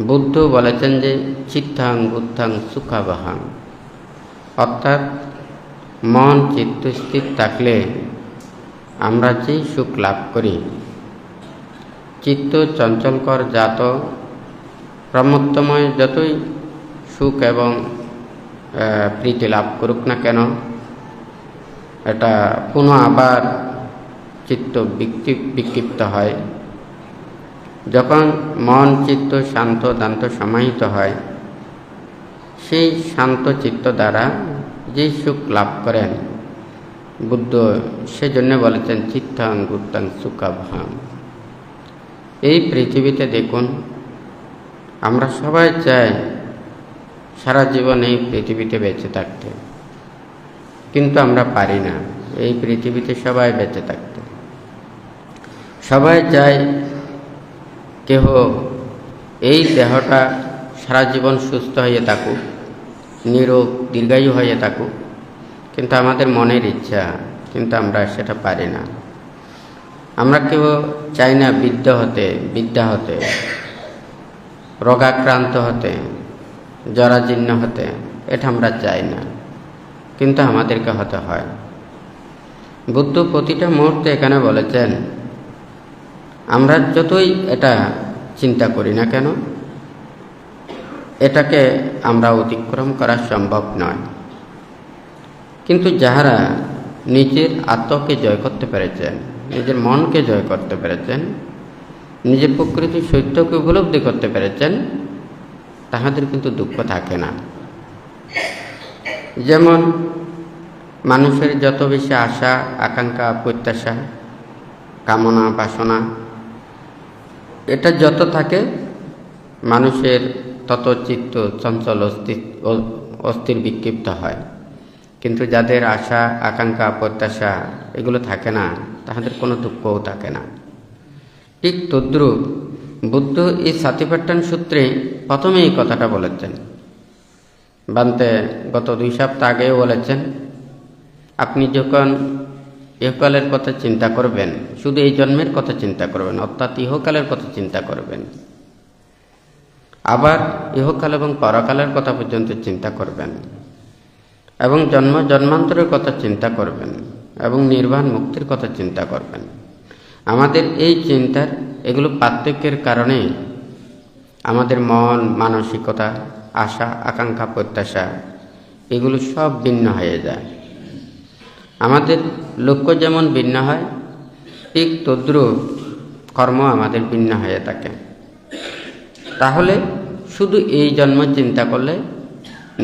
বুদ্ধ বলেছেন যে চিত্তাং বুদ্ধাং সুখাবহাং, অর্থাৎ মন চিত্ত স্থির থাকলে আমরা যে সুখ লাভ করি, চিত্ত চঞ্চলকর জাত প্রমত্তময় যতই সুখ এবং প্রীতি লাভ করুক না কেন, এটা পুনঃ আবার চিত্ত বিক্ষিপ্ত হয়। যখন মন চিত্ত শান্ত দান্ত সমাহিত হয়, সেই শান্ত চিত্ত দ্বারা যে সুখ লাভ করেন বুদ্ধ সেজন্য বলেছেন চিত্তাং বুদ্ধাং সুখাবহাং। এই পৃথিবীতে দেখুন, আমরা সবাই চাই সারা জীবন এই পৃথিবীতে বেঁচে থাকতে, কিন্তু আমরা পারি না এই পৃথিবীতে সবাই বেঁচে থাকতে। সবাই চায় কেহ এই দেহটা সারা জীবন সুস্থ হয়ে থাকুক, নিরোগ দীর্ঘায়ু হয়ে থাকুক, কিন্তু আমাদের মনের ইচ্ছা, কিন্তু আমরা সেটা পারি না। আমরা কেউ চাই না বিদ্যা হতে, রোগাক্রান্ত হতে, জরাজীর্ণ হতে, এটা আমরা চাই না, কিন্তু আমাদেরকে হতে হয়। বুদ্ধ প্রতিটা মুহূর্তে এখানে বলেছেন, আমরা যতই এটা চিন্তা করি না কেন, এটাকে আমরা অতিক্রম করা সম্ভব নয়। কিন্তু যাহারা নিজের আত্মাকে জয় করতে পেরেছেন, নিজের মনকে জয় করতে পেরেছেন, নিজের প্রকৃতির সত্যকে উপলব্ধি করতে পেরেছেন, তাহাদের কিন্তু দুঃখ থাকে না। যেমন মানুষের যত বেশি আশা আকাঙ্ক্ষা প্রত্যাশা কামনা বাসনা, এটা যত থাকে মানুষের তত চিত্ত চঞ্চল অস্থির বিক্ষিপ্ত হয়। কিন্তু যাদের আশা আকাঙ্ক্ষা প্রত্যাশা এগুলো থাকে না, তাদের কোনো দুঃখও থাকে না। ঠিক তদ্রূপ বুদ্ধ এই সাতিপাট্টান সূত্রে প্রথমে এই কথাটা বলেছেন। বান্তে গত 2 সপ্তাহ আগেও বলেছেন, আপনি যখন ইহকালের কথা চিন্তা করবেন, শুধু এই জন্মের কথা চিন্তা করবেন, অর্থাৎ ইহকালের কথা চিন্তা করবেন, আবার ইহকাল এবং পরকালের কথা পর্যন্ত চিন্তা করবেন, এবং জন্ম জন্মান্তরের কথা চিন্তা করবেন, এবং নির্বাণ মুক্তির কথা চিন্তা করবেন। আমাদের এই চিন্তার এগুলো পার্থক্যের কারণে আমাদের মন মানসিকতা আশা আকাঙ্ক্ষা প্রত্যাশা এগুলো সব ভিন্ন হয়ে যায়। আমাদের লক্ষ্য যেমন ভিন্ন হয়, ঠিক তদ্রূপ কর্ম আমাদের ভিন্ন হয়ে থাকে। তাহলে শুধু এই জন্ম চিন্তা করলে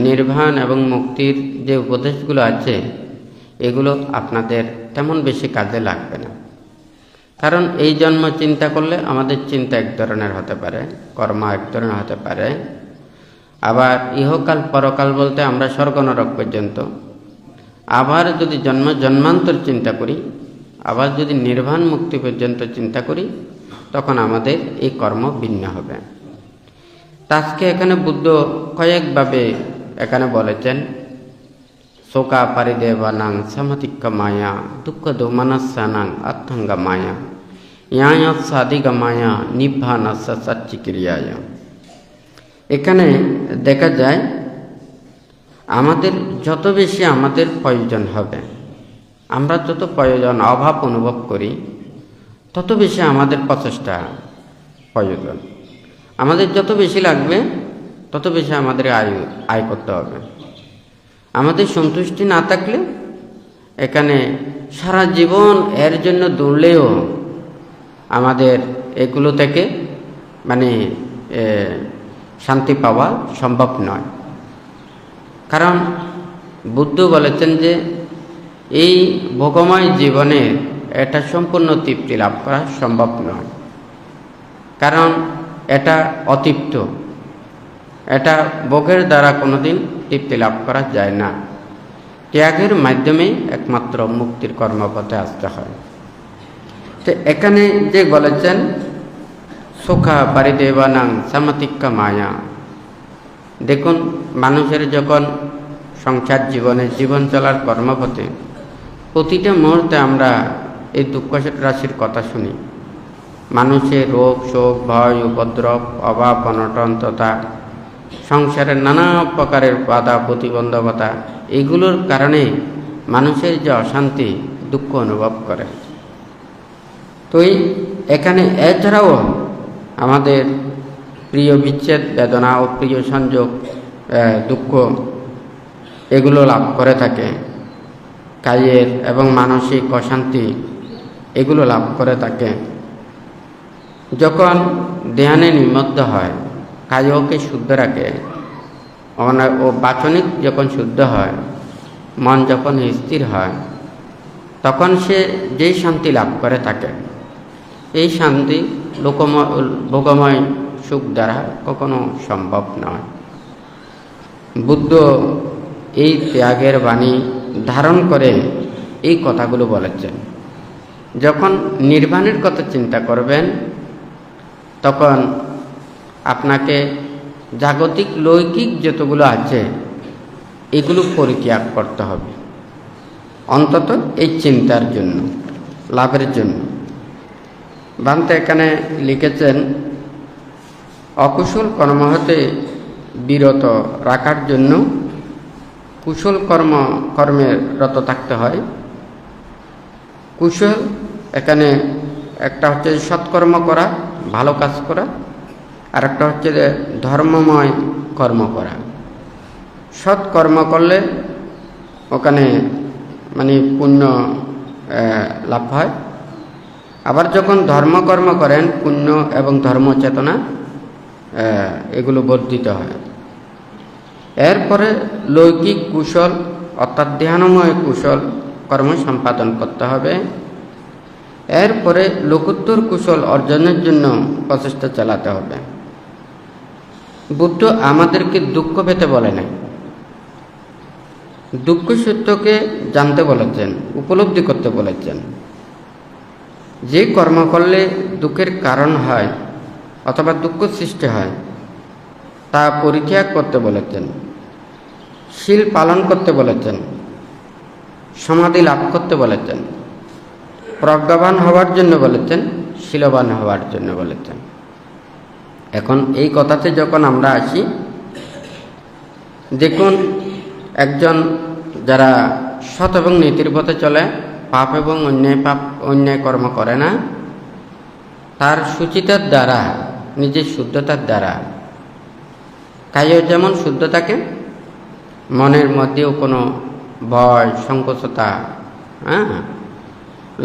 নির্বাণ এবং মুক্তির যে উপদেশগুলো আছে এগুলো আপনাদের তেমন বেশি কাজে লাগবে না। কারণ এই জন্ম চিন্তা করলে আমাদের চিন্তা এক ধরনের হতে পারে, কর্ম এক ধরনের হতে পারে। আবার ইহকাল পরকাল বলতে আমরা স্বর্গ নরক পর্যন্ত। আবার যদি জন্ম জন্মান্তর চিন্তা করি, আবার যদি নির্বাণ মুক্তি পর্যন্ত চিন্তা করি, তখন আমাদের এই কর্ম ভিন্ন হবে। তাকে এখানে বুদ্ধ কয়েকভাবে এখানে বলেছেন, শোকা পারিদেবানাং সামাতিক্কা মায়া দুঃখ দোমানাসানাং আত্মাঙ্গা মায়া ইয়ায় সাদিগা মায়া নিব্বানাসা সাচ্চিক্রিয়ায়। এখানে দেখা যায় আমাদের যত বেশি আমাদের প্রয়োজন হবে, আমরা যত প্রয়োজন অভাব অনুভব করি, তত বেশি আমাদের প্রচেষ্টা প্রয়োজন। আমাদের যত বেশি লাগবে তত বেশি আমাদের আয় করতে হবে। আমাদের সন্তুষ্টি না থাকলে এখানে সারা জীবন এর জন্য দৌড়লেও আমাদের এগুলো থেকে শান্তি পাওয়া সম্ভব নয়। কারণ বুদ্ধ বলেছেন যে এই ভোগময় জীবনে এটা সম্পূর্ণ তৃপ্তি লাভ করা সম্ভব নয়। কারণ এটা অতৃপ্ত, এটা ভোগের দ্বারা কোনোদিন তৃপ্তি লাভ করা যায় না। ত্যাগের মাধ্যমে একমাত্র মুক্তির কর্মপথে আসতে হয়। তো এখানে যে বলেছেন সুখা পারিদেবানাং সামাতিক্কা মায়া, দেখুন মানুষের যখন সংসার জীবনে জীবন চলার কর্মপথে প্রতিটা মুহূর্তে আমরা এই দুঃখ রাশির কথা শুনি। মানুষের রোগ শোক ভয় উপদ্রব অভাব অনটন তথা সংসারের নানা প্রকারের বাধা প্রতিবন্ধকতা এগুলোর কারণে মানুষের যে অশান্তি দুঃখ অনুভব করে। তো এখানে এছাড়াও আমাদের প্রিয় বিচ্ছেদ বেদনা ও প্রিয় সংযোগ দুঃখ এগুলো লাভ করে থাকে, কায়ের এবং মানসিক অশান্তি এগুলো লাভ করে থাকে। যখন ধ্যানে নিমগ্ন হয়, কায়কে শুদ্ধ রাখে ও বাচনিক যখন শুদ্ধ হয়, মন যখন স্থির হয়, তখন সে যেই শান্তি লাভ করে থাকে, এই শান্তি ভোগময় সুখ দ্বারা কখনো সম্ভব নয়। বুদ্ধ এই ত্যাগের বাণী ধারণ করে এই কথাগুলো বলেছেন। যখন নির্বাণের কথা চিন্তা করবেন, তখন আপনাকে জাগতিক লৌকিক যতগুলো আছে এগুলো পরিত্যাগ করতে হবে, অন্তত এই চিন্তার জন্য, লাভের জন্য। বান্তে এখানে লিখেছেন, অকুশল কর্ম হতে বিরত রাখার জন্য কুশল কর্মে রত থাকতে হয়। কুশল এখানে একটা হচ্ছে সৎকর্ম করা, ভালো কাজ করা, আর একটা হচ্ছে ধর্মময় কর্ম করা। সৎকর্ম করলে ওখানে মানে পুণ্য লাভ হয়। আবার যখন ধর্মকর্ম করেন, পুণ্য এবং ধর্ম চেতনা এগুলো বর্ধিত হয়। এরপরে লৌকিক কুশল অর্থাৎ ধ্যানময় কুশল কর্ম সম্পাদন করতে হবে। এরপরে লোকোত্তর কুশল অর্জনের জন্য প্রচেষ্টা চালাতে হবে। বুদ্ধ আমাদেরকে দুঃখ পেতে বলে নাই, দুঃখ সত্যকে জানতে বলেছেন, উপলব্ধি করতে বলেছেন। যে কর্ম করলে দুঃখের কারণ হয় অথবা দুঃখ সৃষ্টি হয় তা পরিত্যাগ করতে বলেছেন, শীল পালন করতে বলেছেন, সমাধি লাভ করতে বলেছেন, প্রজ্ঞাবান হওয়ার জন্য বলেছেন, শীলবান হওয়ার জন্য বলেছেন। এখন এই কথাতে যখন আমরা আসি, দেখুন একজন যারা সৎ এবং নীতির পথে চলে, পাপ এবং অন্যায় কর্ম করে না, তার সুচিতার দ্বারা, নিজের শুদ্ধতার দ্বারা কায়ও যেমন শুদ্ধ থাকে, মনের মধ্যেও কোনো ভয় সংকোচতা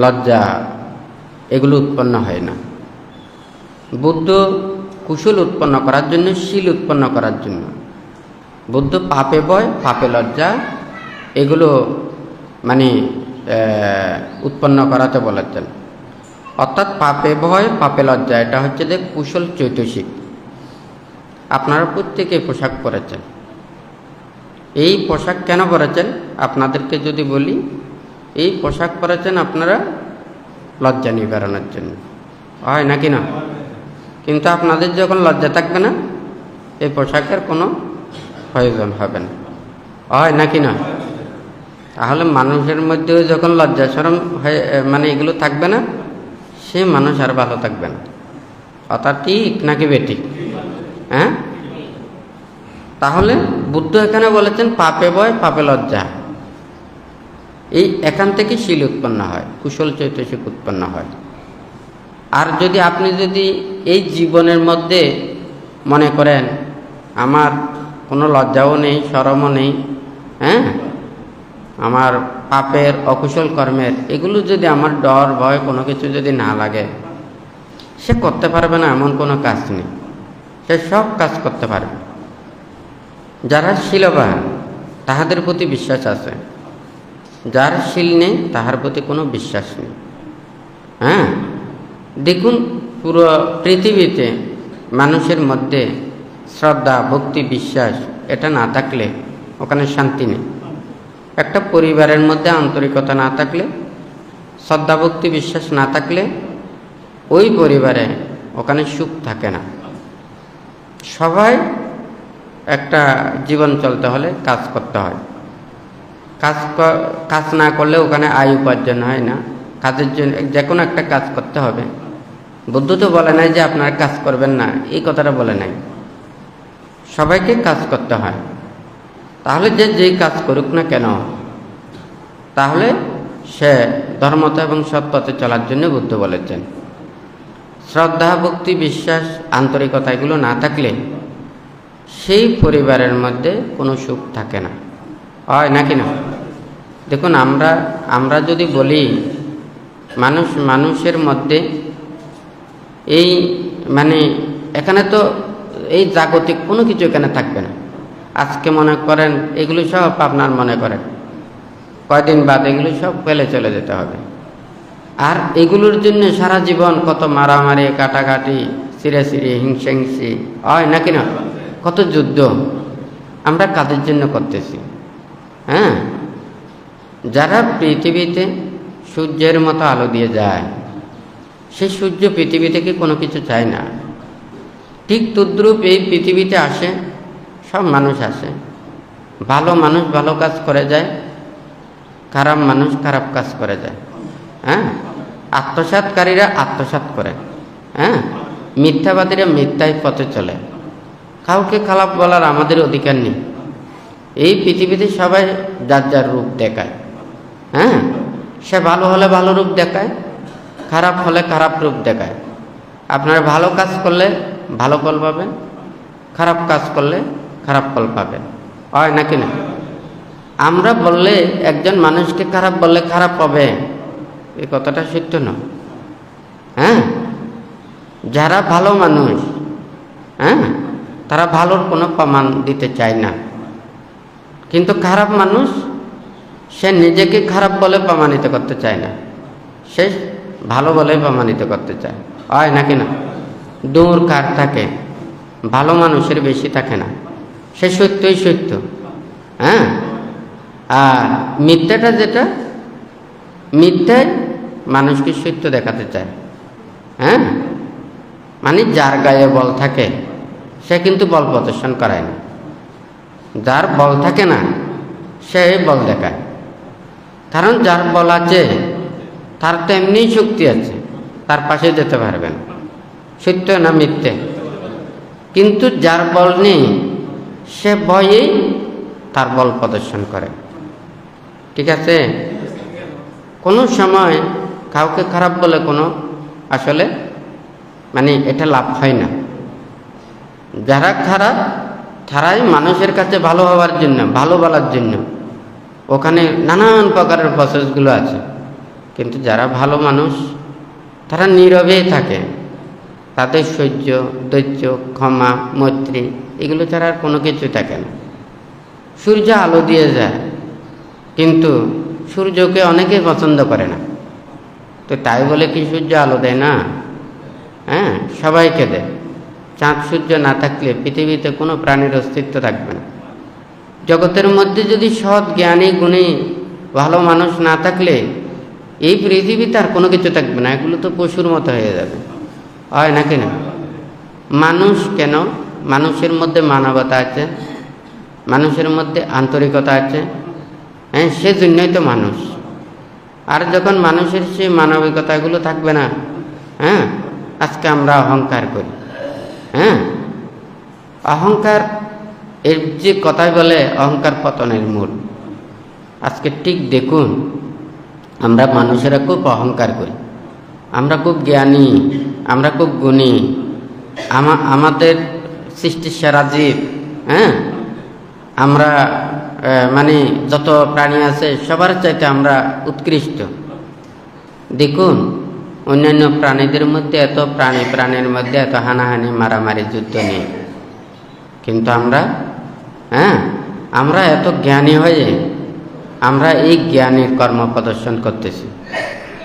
লজ্জা এগুলো উৎপন্ন হয় না। বুদ্ধ কুশল উৎপন্ন করার জন্য, শীল উৎপন্ন করার জন্য, বুদ্ধ পাপে ভয় পাপে লজ্জা এগুলো মানে উৎপন্ন করাতে বলেছেন। অর্থাৎ পাপে ভয় পাপে লজ্জা এটা হচ্ছে যে কুশল চৈতসিক। আপনারা প্রত্যেকে পোশাক পরেছেন। এই পোশাক কেন পরেছেন আপনাদেরকে যদি বলি, এই পোশাক পরেছেন আপনারা লজ্জা নিবারণের জন্য, হয় নাকি না? কিন্তু আপনাদের যখন লজ্জা থাকবে না, এই পোশাকের কোনো প্রয়োজন হবে না, হয় নাকি না? তাহলে মানুষের মধ্যেও যখন লজ্জা শরম হয়ে মানে এগুলো থাকবে না, সে মানুষ আর ভালো থাকবে না। অর্থাৎ ঠিক নাকি বেঠিক? হ্যাঁ, তাহলে বুদ্ধ এখানে বলেছেন পাপে ভয় পাপে লজ্জা, এই এখান থেকে শীল উৎপন্ন হয়, কুশল চৈতসিক উৎপন্ন হয়। আর যদি আপনি এই জীবনের মধ্যে মনে করেন আমার কোনো লজ্জাও নেই, শরমও নেই, হ্যাঁ, আমার পাপের অকুশল কর্মের এগুলো যদি আমার ডর ভয় কোনো কিছু যদি না লাগে, সে করতে পারবে না এমন কোনো কাজ নেই, সে সব কাজ করতে পারবে। যারা শীলবান তাহাদের প্রতি বিশ্বাস আছে, যার শীল নেই তাহার প্রতি কোনো বিশ্বাস নেই। হ্যাঁ, দেখুন পুরো পৃথিবীতে মানুষের মধ্যে শ্রদ্ধা ভক্তি বিশ্বাস এটা না থাকলে ওখানে শান্তি নেই। একটা পরিবারের মধ্যে আন্তরিকতা না থাকলে, শ্রদ্ধা ভক্তি বিশ্বাস না থাকলে ওই পরিবারে ওখানে সুখ থাকে না। সবাই একটা জীবন চলতে হলে কাজ করতে হয়, কাজ না করলে ওখানে আয় উপার্জন হয় না। কাজের জন্য যে কোনো একটা কাজ করতে হবে, বুদ্ধ তো বলে নাই যে আপনারা কাজ করবেন না, এই কথাটা বলে নাই। সবাইকে কাজ করতে হয়। তাহলে যে যেই কাজ করুক না কেন, তাহলে সে ধর্মতা এবং সৎ পথে চলার জন্য বুদ্ধ বলেছেন। শ্রদ্ধা, ভক্তি, বিশ্বাস, আন্তরিকতা এগুলো না থাকলে সেই পরিবারের মধ্যে কোনো সুখ থাকে না, হয় নাকি না? দেখুন, আমরা যদি বলি মানুষের মধ্যে এই এখানে তো এই জাগতিক কোনো কিছু এখানে থাকবে না। আজকে মনে করেন এগুলো সব আপনার মনে করেন কয়দিন বাদ এগুলো সব ফেলে চলে যেতে হবে। আর এগুলোর জন্য সারা জীবন কত মারামারি, কাটাকাটি, চিরাচিরি, হিংসাহিংসি, হয় নাকি না? কত যুদ্ধ আমরা কাদের জন্য করতেছি? হ্যাঁ, যারা পৃথিবীতে সূর্যের মতো আলো দিয়ে যায়, সেই সূর্য পৃথিবী থেকে কোনো কিছু চায় না। ঠিক তদ্রূপ এই পৃথিবীতে আসে, সব মানুষ আসে। ভালো মানুষ ভালো কাজ করে যায়, খারাপ মানুষ খারাপ কাজ করে যায়। হ্যাঁ, আত্মসাৎকারীরা আত্মসাৎ করে, হ্যাঁ, মিথ্যাবাদীরা মিথ্যায় পথে চলে। কাউকে খারাপ বলার আমাদের অধিকার নেই। এই পৃথিবীতে সবাই যার যার রূপ দেখায়। হ্যাঁ, সে ভালো হলে ভালো রূপ দেখায়, খারাপ হলে খারাপ রূপ দেখায়। আপনারা ভালো কাজ করলে ভালো ফল পাবেন, খারাপ কাজ করলে খারাপ ফল পাবেন, হয় নাকি না? আমরা বললে একজন মানুষকে খারাপ বললে খারাপ হবে, এই কথাটা সত্য নয়। হ্যাঁ, যারা ভালো মানুষ, হ্যাঁ, তারা ভালোর কোনো প্রমাণ দিতে চায় না। কিন্তু খারাপ মানুষ, সে নিজেকে খারাপ বলে প্রমাণিত করতে চায় না, সে ভালো বলে প্রমাণিত করতে চায়, হয় নাকি না? দূর কার থাকে, ভালো মানুষের বেশি থাকে না, সে সত্যই সত্য। হ্যাঁ, আর মিথ্যাটা যেটা, মিথ্যায় মানুষকে সত্য দেখাতে চায়। হ্যাঁ, যার গায়ে বল থাকে সে কিন্তু বল প্রদর্শন করায় না, যার বল থাকে না সে বল দেখায়। কারণ যার বল আছে তার তো এমনিই শক্তি আছে, তার পাশে যেতে পারবেন, সত্য না মিথ্যে? কিন্তু যার বল নেই সে ভয়েই তার বল প্রদর্শন করে। ঠিক আছে? কোনো সময় কাউকে খারাপ বলে কোনো আসলে এটা লাভ হয় না। যারা খারাপ তারাই মানুষের কাছে ভালো হওয়ার জন্য, ভালো বলার জন্য ওখানে নানান প্রকারের প্রসেসগুলো আছে। কিন্তু যারা ভালো মানুষ তারা নীরবেই থাকে, তাদের সহ্য, ধৈর্য, ক্ষমা, মৈত্রী এগুলো ছাড়া আর কোনো কিছু থাকে না। সূর্য আলো দিয়ে যায়, কিন্তু সূর্যকে অনেকেই পছন্দ করে না। তো তাই বলে কি সূর্য আলো দেয় না? হ্যাঁ, সবাইকে দেয়। চাঁদ সূর্য না থাকলে পৃথিবীতে কোনো প্রাণীর অস্তিত্ব থাকবে না। জগতের মধ্যে যদি সৎ, জ্ঞানী, গুণী, ভালো মানুষ না থাকলে এই পৃথিবীতে আর কোনো কিছু থাকবে না, এগুলো তো পশুর মতো হয়ে যাবে, হয় নাকি না? মানুষ কেন? মানুষের মধ্যে মানবতা আছে, মানুষের মধ্যে আন্তরিকতা আছে। হ্যাঁ, সেজন্যই তো মানুষ। আর যখন মানুষের সেই মানবিকতাগুলো থাকবে না, হ্যাঁ, আজকে আমরা অহংকার করি। হ্যাঁ, অহংকার এর যে কথাই বলে অহংকার পতনের মূল। আজকে ঠিক দেখুন, আমরা মানুষেরা খুব অহংকার করি, আমরা খুব জ্ঞানী, আমরা খুব গুণী, আমাদের সৃষ্টির সেরা জীব। হ্যাঁ, আমরা যত প্রাণী আছে সবার চাইতে আমরা উৎকৃষ্ট। দেখুন, অন্যান্য প্রাণীদের মধ্যে এত প্রাণীর মধ্যে এত হানাহানি, মারামারি, যুদ্ধ নেই। কিন্তু আমরা এত জ্ঞানী হয়ে আমরা এই জ্ঞানের কর্ম প্রদর্শন করতেছি।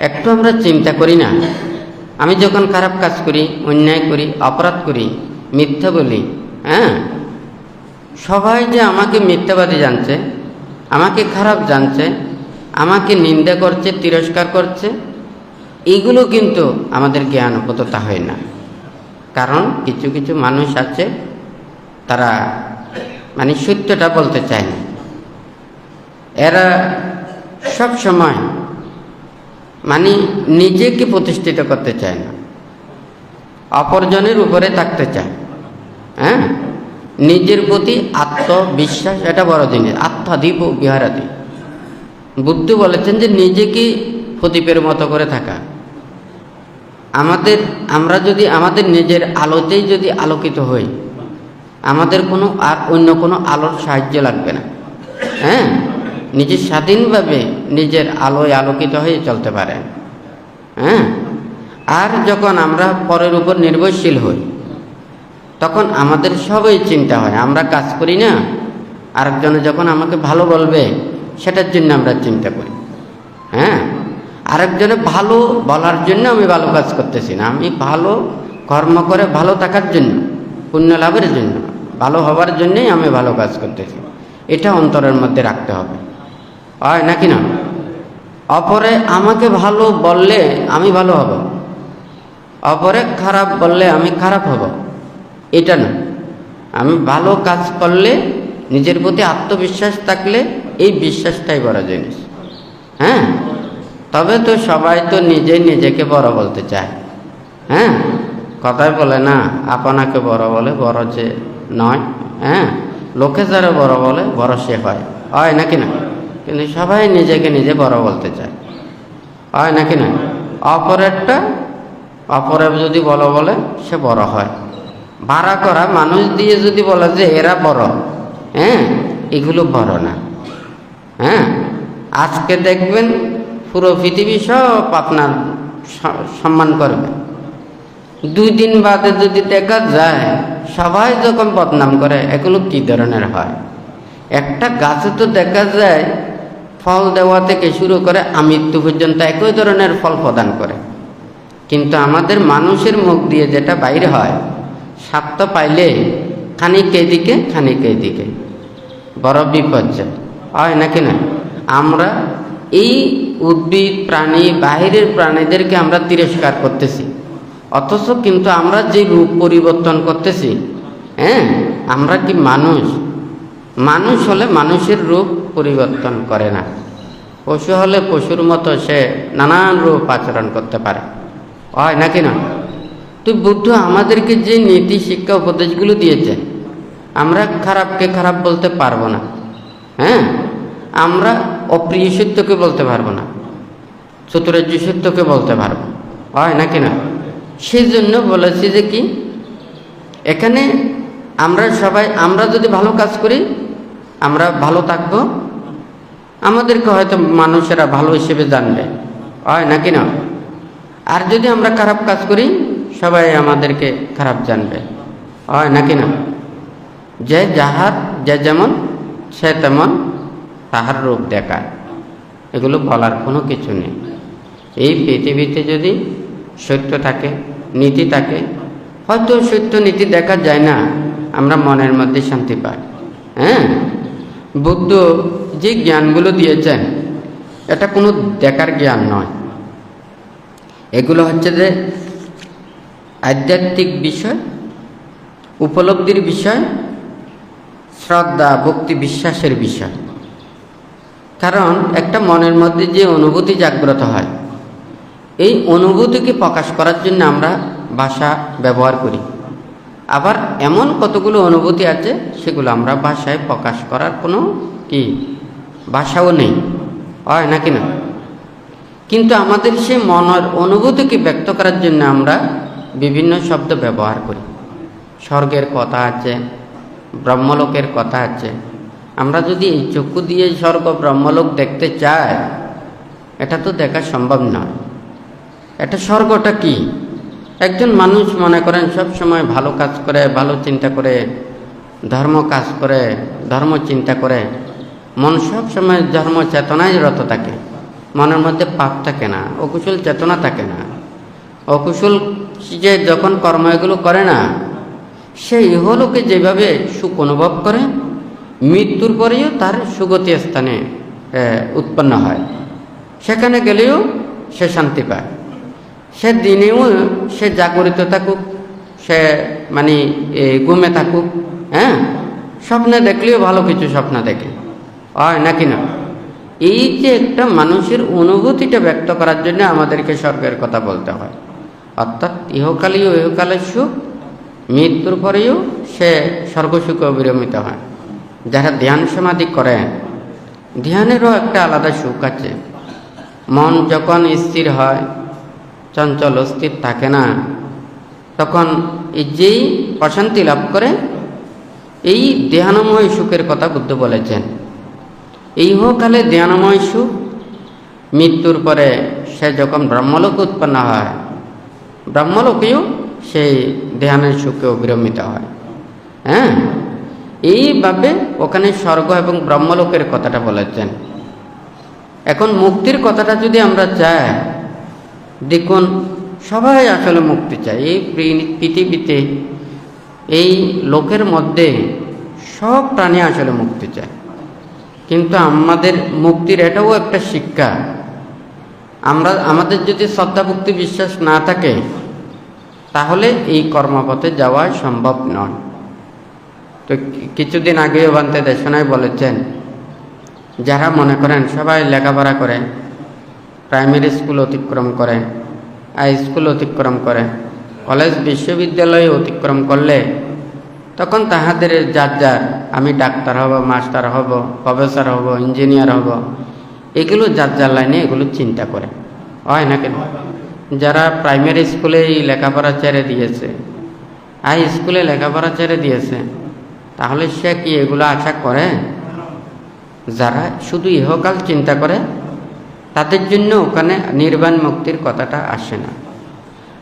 একটু আমরা চিন্তা করি না? আমি যখন খারাপ কাজ করি, অন্যায় করি, অপরাধ করি, মিথ্যা বলি, হ্যাঁ, সবাই যে আমাকে মিথ্যাবাদী জানছে, আমাকে খারাপ জানছে, আমাকে নিন্দা করছে, তিরস্কার করছে, এগুলো কিন্তু আমাদের জ্ঞানবোধতা হয় না। কারণ কিছু কিছু মানুষ আছে তারা সত্যটা বলতে চায় না। এরা সব সময় নিজেকে প্রতিষ্ঠিত করতে চায় না। অপরজনের উপরে থাকতে চায়। হ্যাঁ, নিজের প্রতি আত্মবিশ্বাস এটা বড় জিনিস। আত্মাদীপ বিহারাদি, বুদ্ধ বলেছেন যে নিজেকে প্রদীপের মতো করে থাকা। আমরা যদি আমাদের নিজের আলোতেই যদি আলোকিত হই, আমাদের কোনো আর অন্য কোনো আলোর সাহায্য লাগবে না। হ্যাঁ, নিজে স্বাধীনভাবে নিজের আলোয় আলোকিত হয়ে চলতে পারে। হ্যাঁ, আর যখন আমরা পরের উপর নির্ভরশীল হই, তখন আমাদের সবই চিন্তা হয়। আমরা কাজ করি না, আরেকজনে যখন আমাকে ভালো বলবে সেটার জন্য আমরা চিন্তা করি। হ্যাঁ, আরেকজনে ভালো বলার জন্য আমি ভালো কাজ করতেছি না, আমি ভালো কর্ম করে ভালো থাকার জন্য, পুণ্য লাভের জন্য, ভালো হবার জন্যই আমি ভালো কাজ করতেছি। এটা অন্তরের মধ্যে রাখতে হবে, হয় নাকি না? অপরে আমাকে ভালো বললে আমি ভালো হব, অপরে খারাপ বললে আমি খারাপ হব, এটা না। আমি ভালো কাজ করলে, নিজের প্রতি আত্মবিশ্বাস থাকলে, এই বিশ্বাসটাই বড় জিনিস। হ্যাঁ, তবে তো সবাই তো নিজেকে বড় বলতে চায়। হ্যাঁ, কথায় বলে না, আপনাকে বড় বলে বড় যে নয়। হ্যাঁ, লোকে যারা বড় বলে বড় সে হয় নাকি না? কিন্তু সবাই নিজেকে নিজে বড় বলতে চায়, হয় নাকি না? অপরে যদি বড় বলে সে বড় হয়। ভাড়া করা মানুষ দিয়ে যদি বলে যে এরা বড়, হ্যাঁ, এগুলো বড় না। হ্যাঁ, আজকে দেখবেন পুরো পৃথিবী সব আপনার সম্মান করবে, 2 দিন বাদে যদি দেখা যায় সবাই যখন বদনাম করে, এগুলো কি ধরনের হয়? একটা গাছে তো দেখা যায় ফল দেওয়া থেকে শুরু করে আমৃত্যু পর্যন্ত একই ধরনের ফল প্রদান করে, কিন্তু আমাদের মানুষের মুখ দিয়ে যেটা বাইরে হয়, স্বার্থ পাইলে খানিক এদিকে খানিক এদিকে, বড় বিপর্যয়, হয় নাকি না? আমরা এই উদ্ভিদ প্রাণী, বাহিরের প্রাণীদেরকে আমরা তিরস্কার করতেছি, অথচ কিন্তু আমরা যে রূপ পরিবর্তন করতেছি, হ্যাঁ, আমরা কি মানুষ হলে মানুষের রূপ পরিবর্তন করে না, পশু হলে পশুর মতো সে নানান রূপ আচরণ করতে পারে, হয় নাকি না? তো বুদ্ধ আমাদেরকে যে নীতি শিক্ষা উপদেশগুলো দিয়েছে, আমরা খারাপকে খারাপ বলতে পারবো না। হ্যাঁ, আমরা অপ্রিয় সত্যকে বলতে পারবো না, চতুরার্য সত্যকে বলতে পারবো, হয় নাকি না? সেই জন্য বলেছি যে কি, এখানে আমরা যদি ভালো কাজ করি আমরা ভালো থাকবো, আমাদেরকে হয়তো মানুষেরা ভালো হিসেবে জানবে, হয় নাকি না? আর যদি আমরা খারাপ কাজ করি সবাই আমাদেরকে খারাপ জানবে, হয় নাকি না? যে যেমন সে তেমন তাহার রূপ দেখায়, এগুলো বলার কোনো কিছু নেই। এই পৃথিবীতে যদি সত্য থাকে, নীতি থাকে, হয়তো সত্য নীতি দেখা যায় না, আমরা মনের মধ্যে শান্তি পাই। হ্যাঁ, বুদ্ধ যে জ্ঞানগুলো দিয়েছেন এটা কোনো দেখার জ্ঞান নয়, এগুলো হচ্ছে যে আধ্যাত্মিক বিষয়, উপলব্ধির বিষয়, শ্রদ্ধা ভক্তি বিশ্বাসের বিষয়। কারণ একটা মনের মধ্যে যে অনুভূতি জাগ্রত হয়, এই অনুভূতিকে প্রকাশ করার জন্য আমরা ভাষা ব্যবহার করি। আবার এমন কতগুলো অনুভূতি আছে সেগুলো আমরা ভাষায় প্রকাশ করার কোনো ভাষাও নেই, হয় নাকি না? কিন্তু আমাদের সেই মনের অনুভূতিকে ব্যক্ত করার জন্য আমরা বিভিন্ন শব্দ ব্যবহার করি। স্বর্গের কথা আছে, ব্রহ্মলোকের কথা আছে। আমরা যদি এই চক্ষু দিয়ে স্বর্গ ব্রহ্মলোক দেখতে চাই, এটা তো দেখা সম্ভব নয়। এটা স্বর্গটা কি? একজন মানুষ মনে করেন সব সময় ভালো কাজ করে, ভালো চিন্তা করে, ধর্ম কাজ করে, ধর্ম চিন্তা করে, মন সব সময় ধর্ম চেতনায় রত থাকে, মনের মধ্যে পাপ থাকে না, অকুশল চেতনা থাকে না। অকুশল যে যখন কর্ম এগুলো করে না, সে ইহলোকে যেভাবে সুখ অনুভব করে, মৃত্যুর পরেও তার সুগতি স্থানে উৎপন্ন হয়, সেখানে গেলেও সে শান্তি পায়। সে দিনেও সে জাগরিত থাকুক, সে মানে ঘুমে থাকুক, হ্যাঁ, স্বপ্নে দেখলেও ভালো কিছু স্বপ্ন দেখে, হয় নাকি না? এই যে একটা মানুষের অনুভূতিটা ব্যক্ত করার জন্য আমাদেরকে স্বর্গের কথা বলতে হয়। অর্থাৎ ইহকালীয় ইহকালের সুখ, মৃত্যুর পরেও সে স্বর্গসুখে অবিরমিত হয়। যারা ধ্যান সমাধি করে, ধ্যানেরও একটা আলাদা সুখ আছে। মন যখন স্থির হয়, চঞ্চল অস্থির থাকে না, তখন এই যেই প্রশান্তি লাভ করে, এই ধ্যানময় সুখের কথা বুদ্ধ বলেছেন। এই ইহকালে ধ্যানময় সুখ, মৃত্যুর পরে সে যখন ব্রহ্মলোক উৎপন্ন হয়, ব্রহ্মলোকেও সেই ধ্যানের সুখে অবিরমিত হয়। হ্যাঁ, এইভাবে ওখানে স্বর্গ এবং ব্রহ্মলোকের কথাটা বলেছেন। এখন মুক্তির কথাটা যদি আমরা চাই, দেখুন সবাই আসলে মুক্তি চায়। এই পৃথিবীতে, এই লোকের মধ্যে সব প্রাণী আসলে মুক্তি চায়। কিন্তু আমাদের মুক্তির এটাও একটা শিক্ষা। আমাদের যদি শ্রদ্ধা ভক্তি বিশ্বাস না থাকে, তাহলে এই কর্মপথে যাওয়া সম্ভব নয়। তো কিছুদিন আগেও বান্তে দেশনায় বলেছেন, যারা মনে করেন সবাই লেখাপড়া করে, প্রাইমারি স্কুল অতিক্রম করে, হাই স্কুল অতিক্রম করে, কলেজ বিশ্ববিদ্যালয়ে অতিক্রম করলে তখন তাহাদের যার যার, আমি ডাক্তার হব, মাস্টার হব, প্রফেসর হব, ইঞ্জিনিয়ার হব, এগুলো যার যার লাইনে এগুলো চিন্তা করে, হয় না কেন? যারা প্রাইমারি স্কুলেই লেখাপড়া ছেড়ে দিয়েছে, হাই স্কুলে লেখাপড়া ছেড়ে দিয়েছে, তাহলে সে কি এগুলো আশা করে? যারা শুধু ইহকাল চিন্তা করে, তাদের জন্য ওখানে নির্বাণ মুক্তির কথাটা আসে না।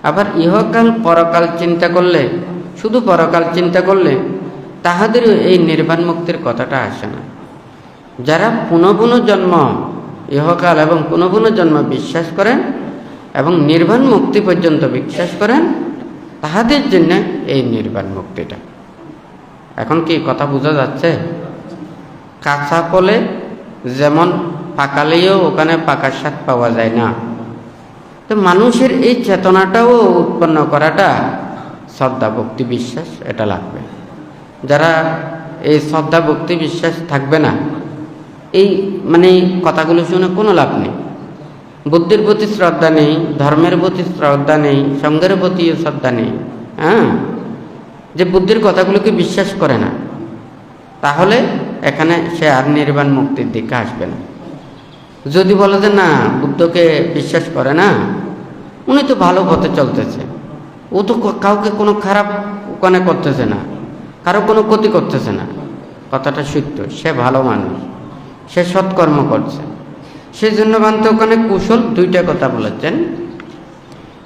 আবার ইহকাল পরকাল চিন্তা করলে, শুধু পরকাল চিন্তা করলে তাহাদেরও এই নির্বাণ মুক্তির কথাটা আসে না। যারা পুনঃ পুনঃ জন্ম, ইহকাল এবং পুনঃ পুনঃ জন্ম বিশ্বাস করেন এবং নির্বাণ মুক্তি পর্যন্ত বিশ্বাস করেন, তাহাদের জন্য এই নির্বাণ মুক্তিটা। এখন কি কথা বোঝা যাচ্ছে? কাঁচা ফলে যেমন পাকালেও ওখানে পাকার স্বাদ পাওয়া যায় না, তো মানুষের এই চেতনাটাও উৎপন্ন করাটা শ্রদ্ধা ভক্তি বিশ্বাস এটা লাগবে। যারা এই শ্রদ্ধা ভক্তি বিশ্বাস থাকবে না, এই মানে কথাগুলো শুনে কোনো লাভ নেই। বুদ্ধির প্রতি শ্রদ্ধা নেই, ধর্মের প্রতি শ্রদ্ধা নেই, সঙ্গের প্রতি শ্রদ্ধা নেই। হ্যাঁ, যে বুদ্ধির কথাগুলোকে বিশ্বাস করে না, তাহলে এখানে সে আর নির্বাণ মুক্তির দিকে আসবে না। যদি বলে যে না, বুদ্ধকে বিশ্বাস করে না, উনি তো ভালো পথে চলতেছে, ও তো কাউকে কোনো খারাপ ওখানে করতেছে না, কারো কোনো ক্ষতি করতেছে না, কথাটা সত্য, সে ভালো মানুষ, সে সৎকর্ম করছে। সেই জন্য বান্তে ওখানে কুশল দুইটা কথা বলেছেন।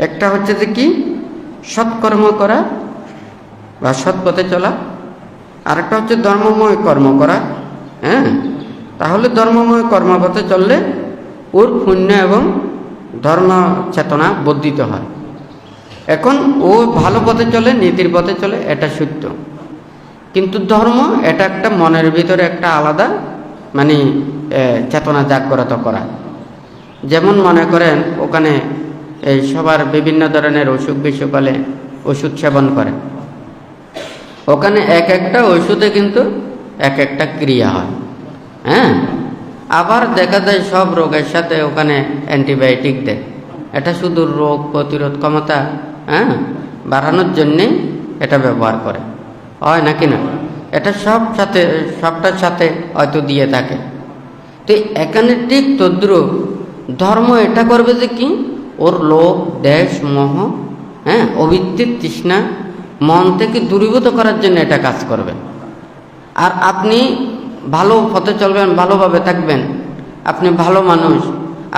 একটা হচ্ছে যে কি, সৎকর্ম করা বা সৎ পথে চলা, আর একটা হচ্ছে ধর্মময় কর্ম করা। হ্যাঁ, তাহলে ধর্মময় কর্মপথে চললে ওর পুণ্য এবং ধর্ম চেতনা বর্ধিত হয়। এখন ও ভালো পথে চলে, নীতির পথে চলে, এটা সত্য। কিন্তু ধর্ম এটা একটা মনের ভিতরে একটা আলাদা মানে চেতনা জাগ্রত করা। যেমন মনে করেন ওখানে এই সবার বিভিন্ন ধরনের অসুখ বিসুখ হলে ওষুধ সেবন করে, ওখানে এক একটা ওষুধে কিন্তু এক একটা ক্রিয়া হয়। হ্যাঁ, আবার দেখা যায় সব রোগের সাথে ওখানে অ্যান্টিবায়োটিক দেয়, এটা শুধু রোগ প্রতিরোধ ক্ষমতা বাড়ানোর জন্যে এটা ব্যবহার করে, হয় নাকি না? এটা সবটার সাথে হয়তো দিয়ে থাকে। তো এখানে ঠিক তদ্রূপ ধর্ম এটা করবে যে কি, ওর লোভ দেশ মোহ অভিত্তির তৃষ্ণা মন থেকে দূরীভূত করার জন্য এটা কাজ করবে। আর আপনি ভালো পথে চলবেন, ভালোভাবে থাকবেন, আপনি ভালো মানুষ,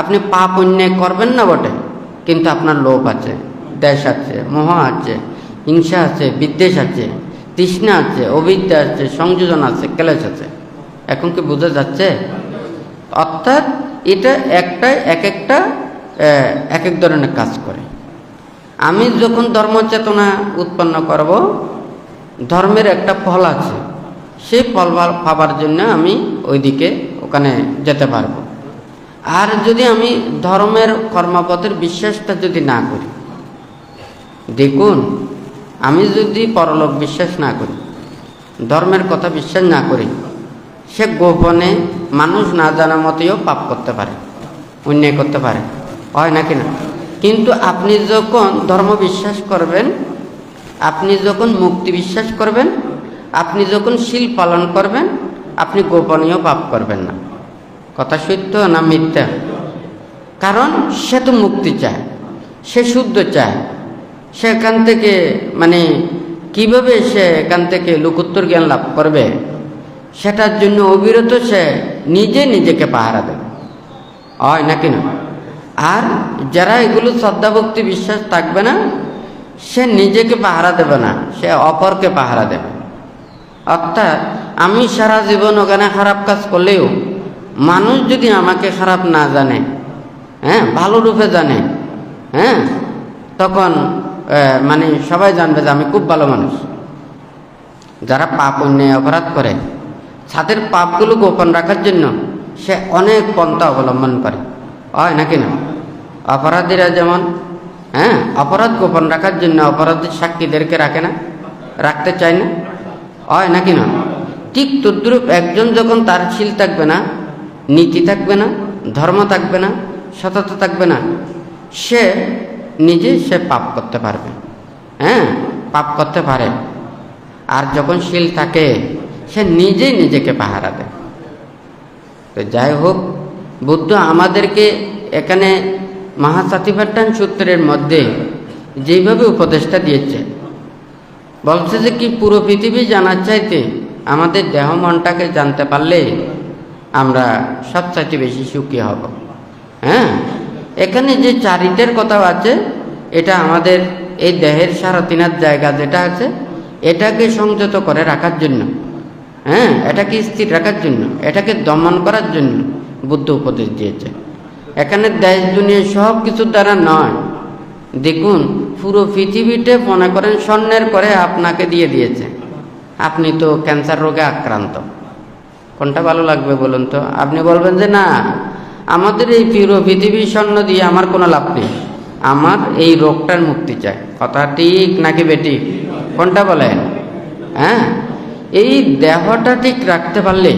আপনি পাপ অন্যায় করবেন না বটে, কিন্তু আপনার লোভ আছে, দেশ আছে, মোহ আছে, হিংসা আছে, বিদ্বেষ আছে, তৃষ্ণা আছে, অবিদ্যা আছে, সংযোজন আছে, ক্লেশ আছে। এখন কি বোঝা যাচ্ছে? অর্থাৎ এটা এক এক ধরনের কাজ করে। আমি যখন ধর্মচেতনা উৎপন্ন করব, ধর্মের একটা ফল আছে, সেই ফল পাবার জন্য আমি ওইদিকে ওখানে যেতে পারবো। আর যদি আমি ধর্মের কর্মপথের বিশ্বাসটা যদি না করি, দেখুন আমি যদি পরলোক বিশ্বাস না করি, ধর্মের কথা বিশ্বাস না করি, সে গোপনে মানুষ না জানা মতেও পাপ করতে পারে, অন্যায় করতে পারে, হয় নাকি না? কিন্তু আপনি যখন ধর্ম বিশ্বাস করবেন, আপনি যখন মুক্তি বিশ্বাস করবেন, আপনি যখন শীল পালন করবেন, আপনি গোপনীয় পাপ করবেন না। কথা সত্য না মিথ্যা? কারণ সে তো মুক্তি চায়, সে শুদ্ধ চায়। সেখান থেকে মানে কিভাবে সে এখান থেকে লোকোত্তর জ্ঞান লাভ করবে, সেটার জন্য অবিরত সে নিজেকে পাহারা দেবে, হয় নাকি না? আর যারা এগুলো শ্রদ্ধা ভক্তি বিশ্বাস থাকবে না, সে নিজেকে পাহারা দেবে না, সে অপরকে পাহারা দেবে। অর্থাৎ আমি সারা জীবন ওখানে খারাপ কাজ করলেও মানুষ যদি আমাকে খারাপ না জানে, ভালো রূপে জানে, তখন মানে সবাই জানবে যে আমি খুব ভালো মানুষ। যারা পাপ অন্যায় অপরাধ করে, তাদের পাপগুলো গোপন রাখার জন্য সে অনেক পন্থা অবলম্বন করে, হয় নাকি না? অপরাধীরা যেমন অপরাধ গোপন রাখার জন্য অপরাধীর সাক্ষীদেরকে রাখে না, রাখতে চায় না, হয় নাকি না? ঠিক তদ্রূপ একজন যখন তার শীল থাকবে না, নীতি থাকবে না, ধর্ম থাকবে না, সততা থাকবে না, সে সে পাপ করতে পারবে, পাপ করতে পারে। আর যখন শীল থাকে, সে নিজেকে পাহারা দেয়। তো যাই হোক, বুদ্ধ আমাদেরকে এখানে মহাসাতিপাট্টান সূত্রের মধ্যে যেভাবে উপদেশটা দিয়েছে, বলছে যে কি পুরো পৃথিবী জানার চাইতে আমাদের দেহ মনটাকে জানতে পারলে আমরা সবচাইতে বেশি সুখী হব। এখানে যে চারিটের কথা আছে, এটা আমাদের এই দেহের সারাতিনার জায়গা যেটা আছে, এটাকে সংযত করে রাখার জন্য, এটাকে স্থির রাখার জন্য, এটাকে দমন করার জন্য বুদ্ধ উপদেশ দিয়েছে। এখানে দেশ দুনিয়া সব কিছুর দ্বারা নয়। দেখুন, পুরো পৃথিবীতে মনে করেন স্বর্ণের করে আপনাকে দিয়ে দিয়েছে, আপনি তো ক্যান্সার রোগে আক্রান্ত। কোনটা ভালো লাগবে বলুন তো? আপনি বলবেন যে না, আমাদের এই পুরো পৃথিবী স্বর্ণ দিয়ে আমার কোনো লাভ নেই, আমার এই রোগটার মুক্তি চাই। কথা ঠিক নাকি বেঠিক? কোনটা বলেন? এই দেহটা ঠিক রাখতে পারলে,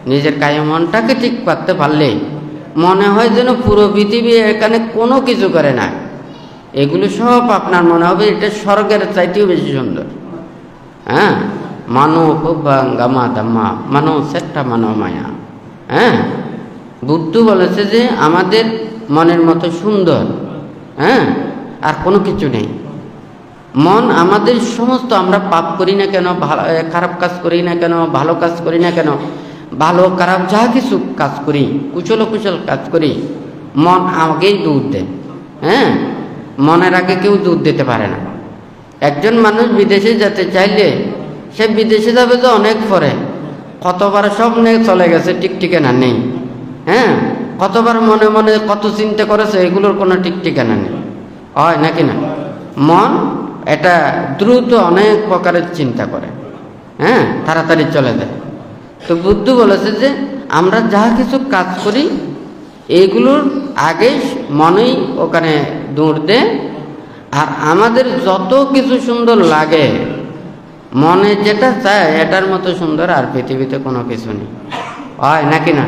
নিজের কায় মনটাকে ঠিক রাখতে পারলে মনে হয় যেন পুরো পৃথিবী এখানে কোনো কিছু করে না। এগুলো সব আপনার মনে হবে এটা স্বর্গের চাইতেও বেশি সুন্দর। মানো গামা দাম্মা মানো সেট্টা মানো মায়া। বুদ্ধ বলেছে যে আমাদের মনের মতো সুন্দর আর কোনো কিছু নেই। মন আমাদের সমস্ত, আমরা পাপ করি না কেন, খারাপ কাজ করি না কেন, ভালো কাজ করি না কেন, ভালো খারাপ যা কিছু কাজ করি, কুশল কুশল কাজ করি, মন আগেই দুধ দেয়। মনের আগে কেউ দুধ দিতে পারে না। একজন মানুষ বিদেশে যেতে চাইলে সে বিদেশে যাবে তো অনেক পরে, কতবার স্বপ্নে চলে গেছে, ঠিকঠিকানা নেই। কতবার মনে মনে কত চিন্তা করেছে, এগুলোর কোনো ঠিকঠিকানা নেই, হয় নাকি না? মন এটা দ্রুত অনেক প্রকারের চিন্তা করে, তাড়াতাড়ি চলে যায়। তো বুদ্ধ বলেছে যে আমরা যা কিছু কাজ করি এইগুলোর আগে মনেই ওখানে দৌড় দেয়। আর আমাদের যত কিছু সুন্দর লাগে, মনে যেটা চায় এটার মতো সুন্দর আর পৃথিবীতে কোনো কিছু নেই, হয় নাকি না?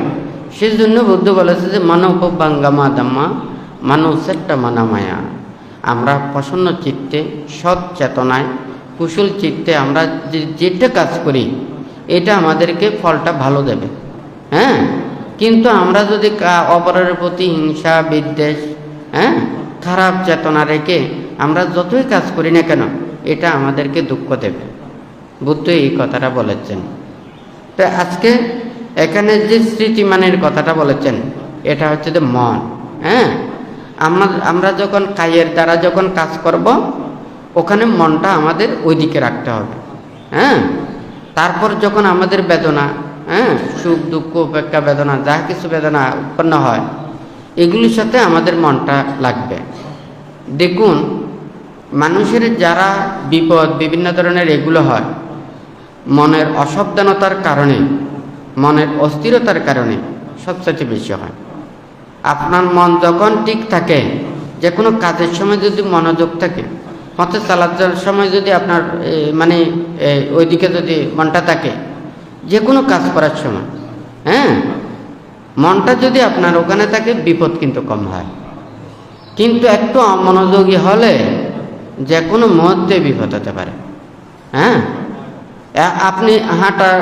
সেই জন্য বুদ্ধ বলেছে যে মানববাঙ্গামা দাম্মা মানব সেট্টা মানা মায়া। আমরা প্রসন্ন চিত্তে, সৎ চেতনায়, কুশল চিত্তে আমরা যেটা কাজ করি এটা আমাদেরকে ফলটা ভালো দেবে। কিন্তু আমরা যদি অপরের প্রতি হিংসা বিদ্বেষ, খারাপ চেতনা রেখে আমরা যতই কাজ করি না কেন, এটা আমাদেরকে দুঃখ দেবে। বুদ্ধ এই কথাটা বলেছেন। তো আজকে এখানে যে স্মৃতিমানের কথাটা বলেছেন, এটা হচ্ছে যে মন। আমরা যখন কায়ের দ্বারা যখন কাজ করব, ওখানে মনটা আমাদের ওইদিকে রাখতে হবে। তারপর যখন আমাদের বেদনা, সুখ দুঃখ উপেক্ষা বেদনা, যা কিছু বেদনা উৎপন্ন হয়, এগুলির সাথে আমাদের মনটা লাগবে। দেখুন, মানুষের যারা বিপদ বিভিন্ন ধরনের এগুলো হয়, মনের অসাবধানতার কারণে, মনের অস্থিরতার কারণে সবচেয়ে বেশি হয়। আপনার মন যখন ঠিক থাকে, যে কোনো কাজের সময় যদি মনোযোগ থাকে, পথে চালানোর সময় যদি আপনার মানে ওইদিকে যদি মনটা থাকে, যে কোনো কাজ করার সময় মনটা যদি আপনার ওখানে থাকে, বিপদ কিন্তু কম হয়। কিন্তু একটু অমনোযোগী হলে যে কোনো মুহূর্তে বিপদ হতে পারে। হ্যাঁ, আপনি হাঁটার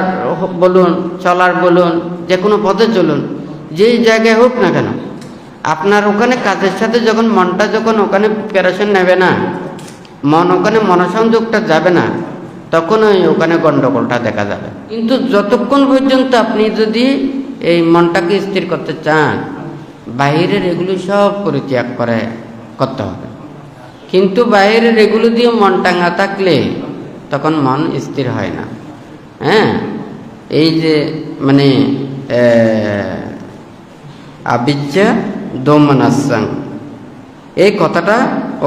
বলুন, চলার বলুন, যে কোনো পথে চলুন, যেই জায়গায় হোক না কেন, আপনার ওখানে কাজের সাথে যখন মনটা যখন ওখানে প্রিপারেশন নেবে না, মন ওখানে মনোসংযোগটা যাবে না, তখন ওখানে গণ্ডগোলটা দেখা যাবে। কিন্তু যতক্ষণ পর্যন্ত আপনি যদি এই মনটাকে স্থির করতে চান, বাইরের এগুলো সব পরিত্যাগ করতে হবে। কিন্তু বাইরের এগুলো দিয়ে মন টাঙা থাকলে তখন মন স্থির হয় না। হ্যাঁ, এই যে মানে আবিজ্জা দোমনাসাং, এই কথাটা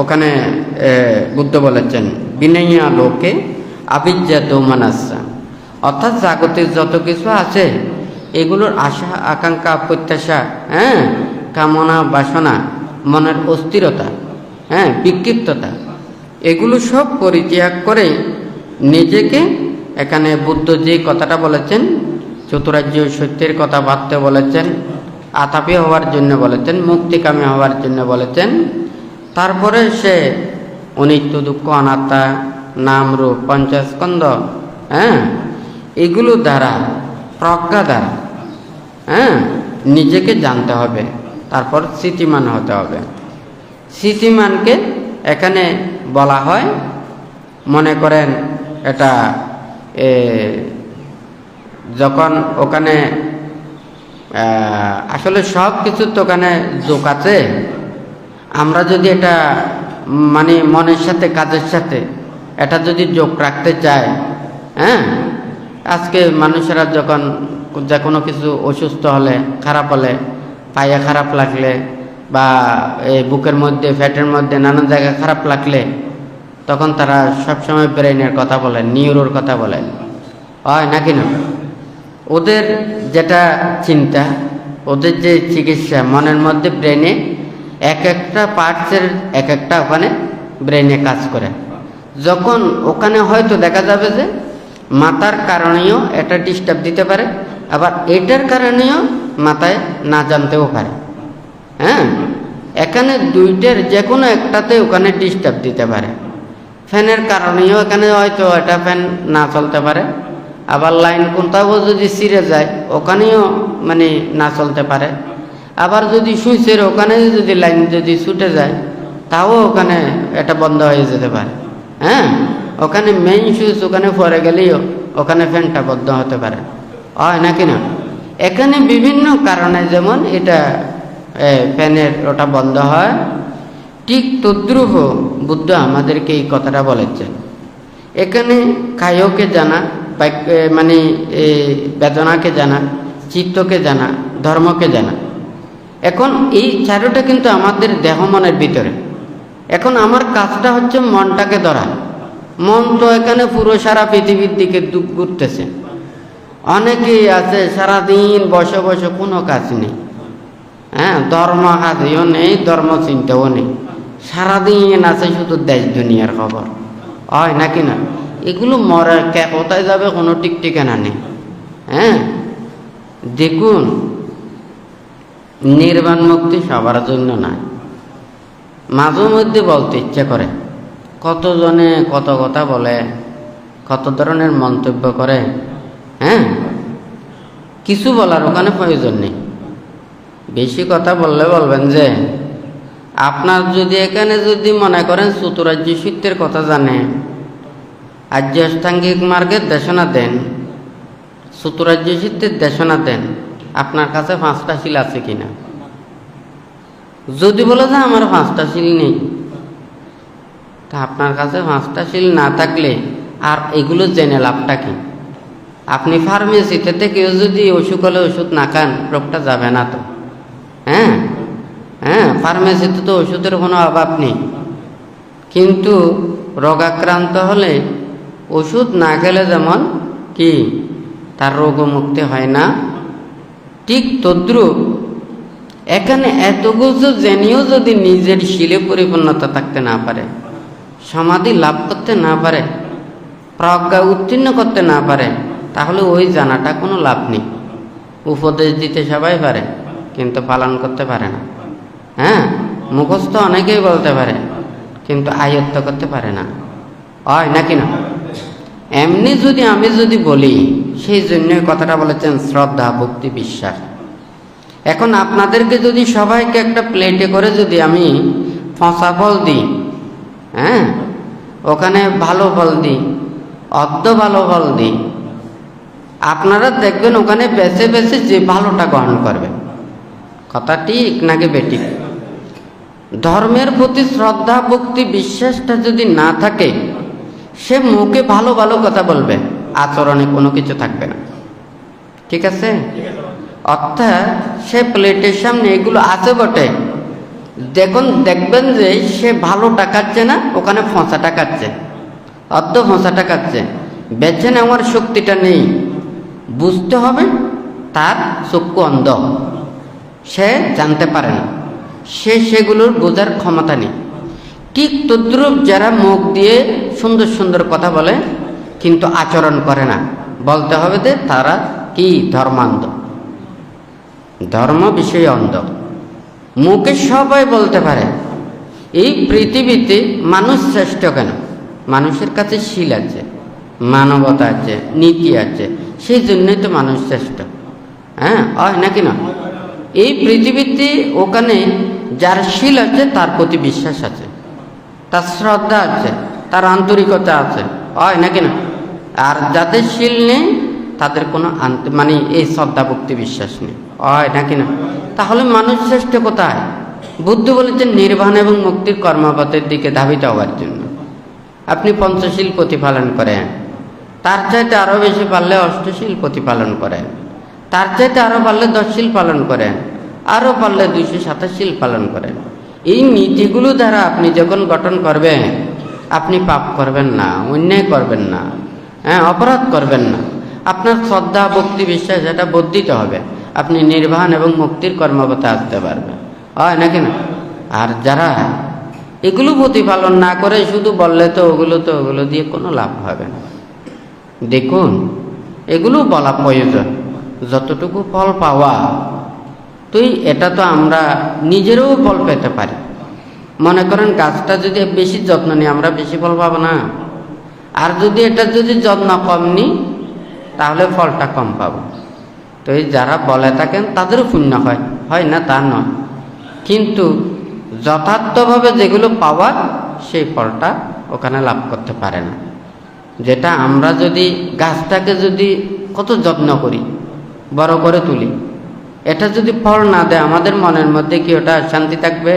ওখানে বুদ্ধ বলেছেন, বিনয়া লোকে আবিজ্জা দোমনাসাং, অর্থাৎ জাগতিক যত কিছু আছে এগুলোর আশা আকাঙ্ক্ষা প্রত্যাশা, হ্যাঁ, কামনা বাসনা, মনের অস্থিরতা, হ্যাঁ, বিক্ষিপ্ততা, এগুলো সব পরিত্যাগ করে নিজেকে, এখানে বুদ্ধ যে কথাটা বলেছেন, চতুরার্য সত্যের কথা ভাবতে বলেছেন, আতাপী হওয়ার জন্য বলেছেন, মুক্তিকামী হওয়ার জন্য বলেছেন। তারপরে সে অনিত্য দুঃখ অনাত্মা নাম রূপ পঞ্চস্কন্ধ, হ্যাঁ, এগুলো দ্বারা প্রজ্ঞা দ্বারা, হ্যাঁ, নিজেকে জানতে হবে। তারপর স্থিতিমান হতে হবে। স্থিতিমানকে এখানে বলা হয়, মনে করেন এটা যখন ওখানে আসলে সব কিছু তো ওখানে যোগ আছে। আমরা যদি এটা মানে মনের সাথে কাজের সাথে এটা যদি যোগ রাখতে চাই, হ্যাঁ, আজকে মানুষেরা যখন যে কোনো কিছু অসুস্থ হলে, খারাপ হলে, পায়ে খারাপ লাগলে বা এই বুকের মধ্যে পেটের মধ্যে নানান জায়গায় খারাপ লাগলে তখন তারা সবসময় ব্রেনের কথা বলেন, নিউরোর কথা বলেন, হয় নাকি না? ওদের যেটা চিন্তা, ওদের যে চিকিৎসা, মনের মধ্যে ব্রেনে এক একটা পার্টসের এক একটা ওখানে ব্রেনে কাজ করে। যখন ওখানে হয়তো দেখা যাবে যে মাথার কারণেও এটা ডিস্টার্ব দিতে পারে, আবার এটার কারণেও মাথায় না জানতেও পারে। হ্যাঁ, এখানে দুইটার যে কোনো একটাতে ওখানে ডিস্টার্ব দিতে পারে। ফ্যানের কারণেও এখানে হয়তো এটা ফ্যান না চলতে পারে, আবার লাইন কোনটাও যদি ছিঁড়ে যায় ওখানেও মানে না চলতে পারে, আবার যদি সুইচের ওখানে যদি লাইন যদি ছুটে যায় তাও ওখানে এটা বন্ধ হয়ে যেতে পারে। হ্যাঁ, ওখানে মেইন সুইচ ওখানে পড়ে গেলেও ওখানে ফ্যানটা বন্ধ হতে পারে, হয় নাকি না? এখানে বিভিন্ন কারণে যেমন এটা ফ্যানের ওটা বন্ধ হয়, ঠিক তদ্রূপ বুদ্ধ আমাদেরকে এই কথাটা বলেছেন। এখানে কায়কে জানা, মানে বেদনাকে জানা, চিত্তকে জানা, ধর্মকে জানা। এখন এই চারোটা কিন্তু আমাদের দেহ মনের ভিতরে। এখন আমার কাজটা হচ্ছে মনটাকে ধরা। মন তো এখানে পুরো সারা পৃথিবীর দিকে ঘুরতেছে। অনেকেই আছে সারাদিন বসে বসে কোনো কাজ নেই, হ্যাঁ, ধর্ম কাজেও নেই, ধর্ম চিন্তাও নেই, সারাদিন আছে শুধু দেশ দুনিয়ার খবর, হয় নাকি না? এগুলো মরে কে কোথায় যাবে কোনো ঠিক ঠিকানা নেই। হ্যাঁ, দেখুন নির্বাণ মুক্তি সবার জন্য নয়। মাঝে মধ্যে বলতে ইচ্ছে করে, কতজনে কত কথা বলে, কত ধরনের মন্তব্য করে। হ্যাঁ, কিছু বলার ওখানে প্রয়োজন নেই। বেশি কথা বললে বলবেন যে আপনার যদি এখানে যদি মনে করেন চতুরার্য সত্যের কথা জানে, আর্য অষ্টাঙ্গিক মার্গের দেশনা দেন, চতুরার্য সত্যের দেশনা দেন, আপনার কাছে 5টা শিল আছে কিনা? যদি বলে যে আমার 5টা শিল নেই, তা আপনার কাছে 5টা শিল না থাকলে আর এগুলো জেনে লাভটা কি? আপনি ফার্মেসিতে থেকেও যদি অসুখ হলে ওষুধ না খান, রোগটা যাবে না তো। হ্যাঁ, হ্যাঁ, ফার্মেসিতে তো ওষুধের কোনো অভাব নেই, কিন্তু রোগাক্রান্ত হলে ওষুধ না খেলে যেমন কি তার রোগমুক্তি হয় না, ঠিক তদ্রূপ এখানে এত কিছু জেনেও যদি নিজের শিলে পরিপূর্ণতা থাকতে না পারে, সমাধি লাভ করতে না পারে, প্রজ্ঞা উত্তীর্ণ করতে না পারে, তাহলে ওই জানাটা কোনো লাভ নেই। উপদেশ দিতে সবাই পারে কিন্তু পালন করতে পারে না। হ্যাঁ, মুখস্থ অনেকেই বলতে পারে, কিন্তু আয়ত্ত করতে পারে না, হয় নাকি না? এমনি আমি যদি বলি, সেই জন্য কথাটা বলেছেন শ্রদ্ধা, ভক্তি, বিশ্বাস। এখন আপনাদেরকে যদি সবাইকে একটা প্লেটে করে যদি আমি ফসা ফল দিই, হ্যাঁ, ওখানে ভালো ফল দিই, অর্ধ ভালো ফল দিই, আপনারা দেখবেন ওখানে বেছে বেছে যে ভালোটা গ্রহণ করবে। কথা ঠিক নাকি বেঠিক? ধর্মের প্রতি শ্রদ্ধা, ভক্তি, বিশ্বাসটা যদি না থাকে, সে মুখে ভালো ভালো কথা বলবে, আচরণে কোনো কিছু থাকবে না। ঠিক আছে? অর্থাৎ সে প্লেটের সামনে এগুলো আছে বটে, দেখবেন যে সে ভালোটা খাচ্ছে না, ওখানে ফোঁসাটা খাচ্ছে, অর্ধ ফোঁসাটা খাচ্ছে। বেছে নেওয়ার শক্তিটা নেই। বুঝতে হবে তার চক্ষু অন্ধ, সে জানতে পারে না, সেগুলোর বোঝার ক্ষমতা নেই। ঠিক তদ্রূপ যারা মুখ দিয়ে সুন্দর সুন্দর কথা বলে কিন্তু আচরণ করে না, বলতে হবে যে তারা কি ধর্মান্ধ, ধর্ম বিষয়ে অন্ধ। মুখে সবাই বলতে পারে এই পৃথিবীতে মানুষ শ্রেষ্ঠ কেন? মানুষের কাছে শীল আছে, মানবতা আছে, নীতি আছে, সেই জন্যই তো মানুষ শ্রেষ্ঠ। হ্যাঁ, হয় নাকি না? এই পৃথিবীতে ওখানে যার শীল আছে তার প্রতি বিশ্বাস আছে, তার শ্রদ্ধা আছে, তার আন্তরিকতা আছে, হয় নাকি না? আর যাদের শীল নেই তাদের কোনো এই শ্রদ্ধা, ভক্তি, বিশ্বাস নেই, হয় নাকি না? তাহলে মানুষ শ্রেষ্ঠ কোথায়? বুদ্ধ বলেছেন নির্বাণ এবং মুক্তির কর্মপথের দিকে ধাবিত হওয়ার জন্য। আপনি পঞ্চশীল প্রতিপালন করেন, তার চাইতে আরও বেশি পারলে অষ্টশীল প্রতিপালন করেন, তার চাইতে আরও পারলে 10 শীল পালন করেন, আরও পারলে 227 শীল পালন করেন। এই নীতিগুলো দ্বারা আপনি যখন গঠন করবেন, আপনি পাপ করবেন না, অন্যায় করবেন না, হ্যাঁ, অপরাধ করবেন না। আপনার শ্রদ্ধা, ভক্তি, বিশ্বাস এটা বর্ধিত হবে, আপনি নির্বাণ এবং মুক্তির কর্মপথে আসতে পারবেন, হয় নাকি না? আর যারা এগুলো প্রতিপালন না করে শুধু বললে তো ওগুলো দিয়ে কোনো লাভ হবে না। দেখুন, এগুলো বলা প্রয়োজন, যতটুকু ফল পাওয়া, এটা তো আমরা নিজেরও ফল পেতে পারি। মনে করেন গাছটা যদি বেশি যত্ন নিই, আমরা বেশি ফল পাবো না? আর এটা যদি যত্ন কম নিই, তাহলে ফলটা কম পাবো। যারা বলে থাকেন তাদেরও পুণ্য হয় না তা নয়, কিন্তু যথার্থভাবে যেগুলো পাওয়ার সেই ফলটা ওখানে লাভ করতে পারে না। যেটা আমরা যদি গাছটাকে যদি কত যত্ন করি, বড় করে তুলি, এটা যদি ফল না দেয়, আমাদের মনের মধ্যে কি ওটা শান্তি থাকবে?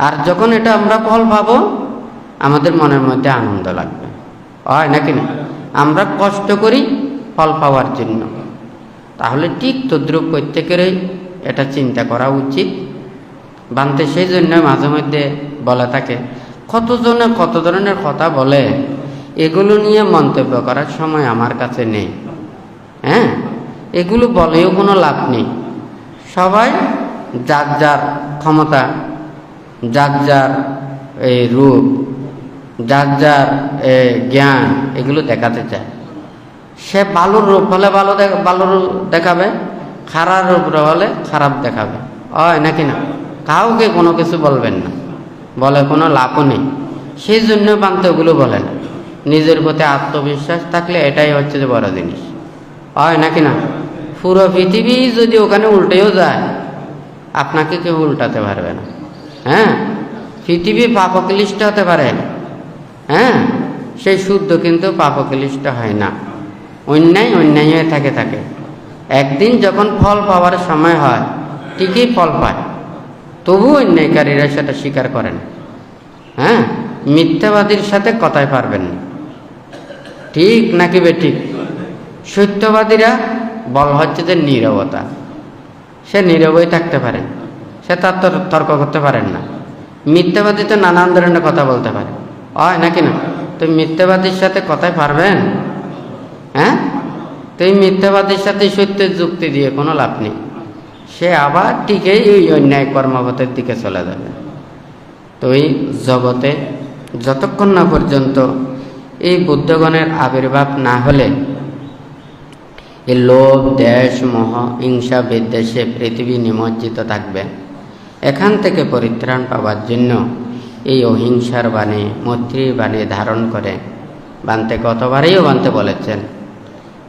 আর যখন এটা আমরা ফল পাবো, আমাদের মনের মধ্যে আনন্দ লাগবে, হয় নাকি না? আমরা কষ্ট করি ফল পাওয়ার জন্য। তাহলে ঠিক তদ্রূপ প্রত্যেকেরই এটা চিন্তা করা উচিত। বানতে সেই জন্য মাঝে মধ্যে বলে থাকে, কতজনে কত ধরনের কথা বলে, এগুলো নিয়ে মন্তব্য করার সময় আমার কাছে নেই। হ্যাঁ, এগুলো বলেও কোনো লাভ নেই। সবাই যার যার ক্ষমতা, যার যার রূপ, যার যার জ্ঞান, এগুলো দেখাতে চায়। সে ভালোর রূপ হলে ভালো রূপ দেখাবে, খারাপ রূপ হলে খারাপ দেখাবে, হয় নাকি না? কাউকে কোনো কিছু বলবেন না, বলে কোনো লাভও নেই। সেই জন্য বানতে ওগুলো বলে না। নিজের প্রতি আত্মবিশ্বাস থাকলে এটাই হচ্ছে যে বড় জিনিস, হয় নাকি না? পুরো পৃথিবী যদি ওখানে উল্টেও যায়, আপনাকে কেউ উল্টাতে পারবে না। হ্যাঁ, পৃথিবী পাপক্লিষ্ট হতে পারে, হ্যাঁ, সেই শুদ্ধ কিন্তু পাপক্লিষ্ট হয় না। অন্যায় হয়ে থাকে। একদিন যখন ফল পাওয়ার সময় হয়, ঠিকই ফল পায়, তবু অন্যায়কারীরা সেটা স্বীকার করেন। হ্যাঁ, মিথ্যাবাদীর সাথে কথায় পারবেন না, ঠিক নাকি বেঠিক? সত্যবাদীরা বল হচ্ছে যে নীরবতা, সে নীরবই থাকতে পারেন, সে তার তর্ক করতে পারেন না। মিথ্যাবাদী তো নানান ধরনের কথা বলতে পারে, হয় নাকি না? তো মিথ্যাবাদীর সাথে কথায় পারবেন? হ্যাঁ, তো এই মিথ্যাবাদীর সাথে সত্যের যুক্তি দিয়ে কোনো লাভ নেই। সে আবার ঠিকই ওই অন্যায় কর্মপথের দিকে চলে যাবে। তো এই জগতে যতক্ষণ না পর্যন্ত এই বুদ্ধগণের আবির্ভাব না হলে এই লোভ, দেশ, মোহ, হিংসা, বিদ্বেষে পৃথিবী নিমজ্জিত থাকবে। এখান থেকে পরিত্রাণ পাওয়ার জন্য এই অহিংসার বাণী, মৈত্রীর বাণী ধারণ করে বানতে কতবারইও বানতে বলেছেন।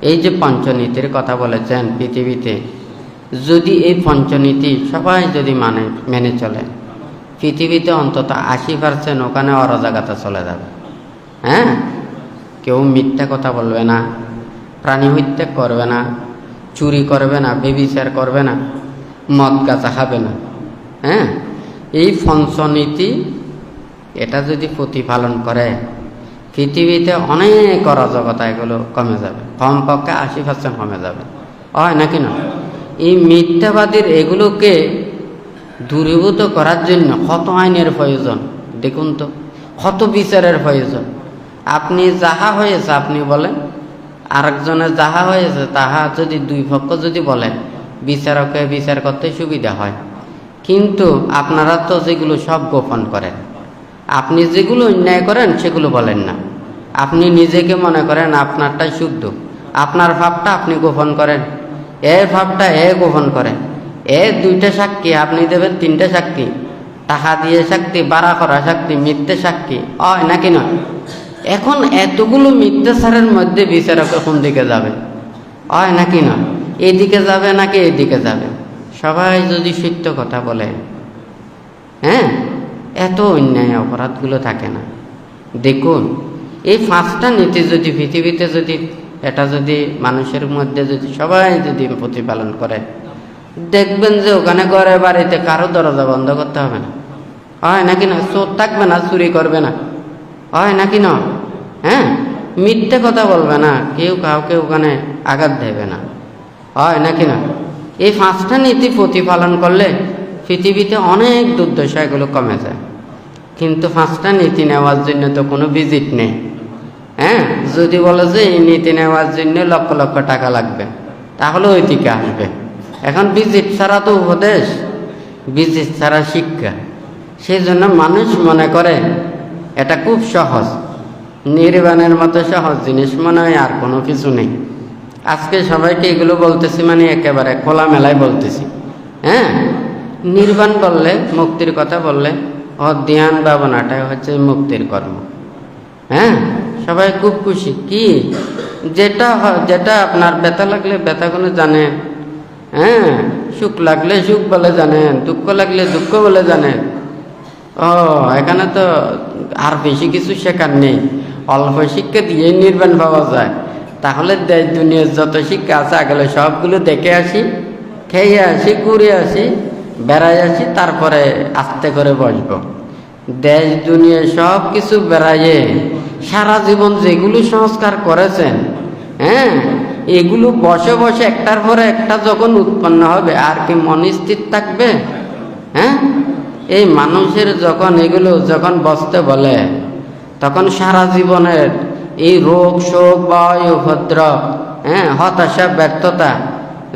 এই যে পঞ্চনীতির কথা বলেছেন, পৃথিবীতে যদি এই পঞ্চনীতি সবাই যদি মেনে চলে, পৃথিবীতে অন্তত 80% ওখানে অরাজকতা চলে যাবে। হ্যাঁ, কেউ মিথ্যা কথা বলবে না, প্রাণী হত্যা করবে না, চুরি করবে না, ব্যভিচার করবে না, মদ গাঁজা খাবে না। হ্যাঁ, এই পঞ্চনীতি এটা যদি প্রতিপালন করে পৃথিবীতে অনেক অরাজকতা এগুলো কমে যাবে, কমপক্ষে 80% কমে যাবে। হয় নাকি না? এই মিথ্যাবাদীর এগুলোকে দূরীভূত করার জন্য কত আইনের প্রয়োজন দেখুন তো, কত বিচারের প্রয়োজন। আপনি যাহা হয়েছে আপনি বলেন, আরেকজনের যাহা হয়েছে তাহা যদি দুই পক্ষ যদি বলেন, বিচারকে বিচার করতে সুবিধা হয়। কিন্তু আপনারা তো যেগুলো সব গোপন করেন, আপনি যেগুলো অন্যায় করেন সেগুলো বলেন না। আপনি নিজেকে মনে করেন আপনারটাই শুদ্ধ, আপনার ভাবটা আপনি গোপন করেন, এর ভাবটা গোপন করেন। দুইটা সাক্ষী আপনি দেবেন, 3টে সাক্ষী, টাকা দিয়ে সাক্ষী, বাড়া করা সাক্ষী, মিথ্যে সাক্ষী, হয় নাকি নয়? এখন এতগুলো মিথ্যাচারের মধ্যে বিচারক কোন দিকে যাবে? হয় নাকি নয়? এদিকে যাবে নাকি এদিকে যাবে? সবাই যদি সত্য কথা বলে, হ্যাঁ, এত অন্যায় অপরাধগুলো থাকে না। দেখুন, এই 5টা নীতি যদি পৃথিবীতে যদি এটা যদি মানুষের মধ্যে যদি সবাই যদি প্রতিপালন করে, দেখবেন যে ওখানে ঘরে বাড়িতে কারো দরজা বন্ধ করতে হবে না। হয় নাকি না? চোর থাকবে না, চুরি করবে না। হয় নাকি না? হ্যাঁ, মিথ্যে কথা বলবে না, কেউ কাউকে ওখানে আঘাত দেবে না। হয় নাকি না? এই 5টা নীতি প্রতিপালন করলে পৃথিবীতে অনেক দুর্দশা এগুলো কমে যায়। কিন্তু 5টা নীতি নেওয়ার জন্য তো কোনো ভিজিট নেই। হ্যাঁ, যদি বলে যে এই নীতি নেওয়ার জন্য লক্ষ লক্ষ টাকা লাগবে, তাহলে ওই দিকে আসবে। এখন ভিজিট ছাড়া তো উপদেশ, ভিজিট ছাড়া শিক্ষা। সেই জন্য মানুষ মনে করে এটা খুব সহজ, নির্বাণের মতো সহজ জিনিস মনে হয় আর কোনো কিছু নেই। আজকে সবাইকে এগুলো বলতেছি, মানে একেবারে খোলামেলায় বলতেছি। হ্যাঁ, নির্বাণ বললে, মুক্তির কথা বললে, ধ্যান ভাবনাটাই হচ্ছে মুক্তির কর্ম। হ্যাঁ, সবাই খুব খুশি। কি যেটা আপনার ব্যথা লাগলে ব্যথাগুলো জানেন, হ্যাঁ, সুখ লাগলে সুখ বলে জানেন, দুঃখ লাগলে দুঃখ বলে জানেন। এখানে তো আর বেশি কিছু শেখার নেই, অল্প শিক্ষা দিয়ে নির্বাণ পাওয়া যায়। তাহলে দেশ দুনিয়ার যত শিক্ষা আছে আগলে সবগুলো দেখে আসি, খেয়ে আসি, ঘুরে আসি, বেড়াই আসি, তারপরে আস্তে করে বসবো। দেশ দুনিয়া সব কিছু বেড়াইয়ে সারা জীবন যেগুলো সংস্কার করেছেন, হ্যাঁ, এগুলো বসে বসে একটার পরে একটা যখন উৎপন্ন হবে, আর কি মন স্থির থাকবে? হ্যাঁ, এই মানুষের যখন এগুলো যখন বসতে বলে, তখন সারা জীবনের এই রোগ শোক ভয় উপদ্রব, হ্যাঁ, হতাশা ব্যর্থতা,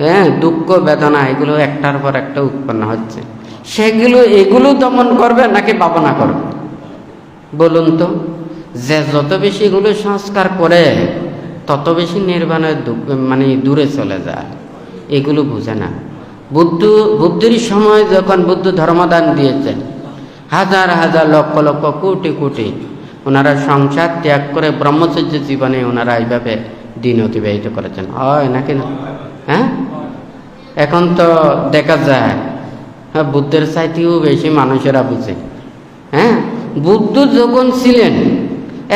হ্যাঁ, দুঃখ বেদনা, এগুলো একটার পর একটা উৎপন্ন হচ্ছে। এগুলো দমন করবে নাকি ভাবনা করবে? বলুন তো। যে যত বেশি এগুলো সংস্কার করে তত বেশি নির্বাণের মানে দূরে চলে যায়। এগুলো বুঝে না। বুদ্ধের সময় যখন বুদ্ধ ধর্মদান দিয়েছেন, হাজার হাজার লক্ষ লক্ষ কোটি কোটি ওনারা সংসার ত্যাগ করে ব্রহ্মচর্য জীবনে ওনারা এইভাবে দিন অতিবাহিত করেছেন। হয় নাকি না? হ্যাঁ, এখন তো দেখা যায় বুদ্ধের চাইতেও বেশি মানুষেরা বুঝে। হ্যাঁ, বুদ্ধ যখন ছিলেন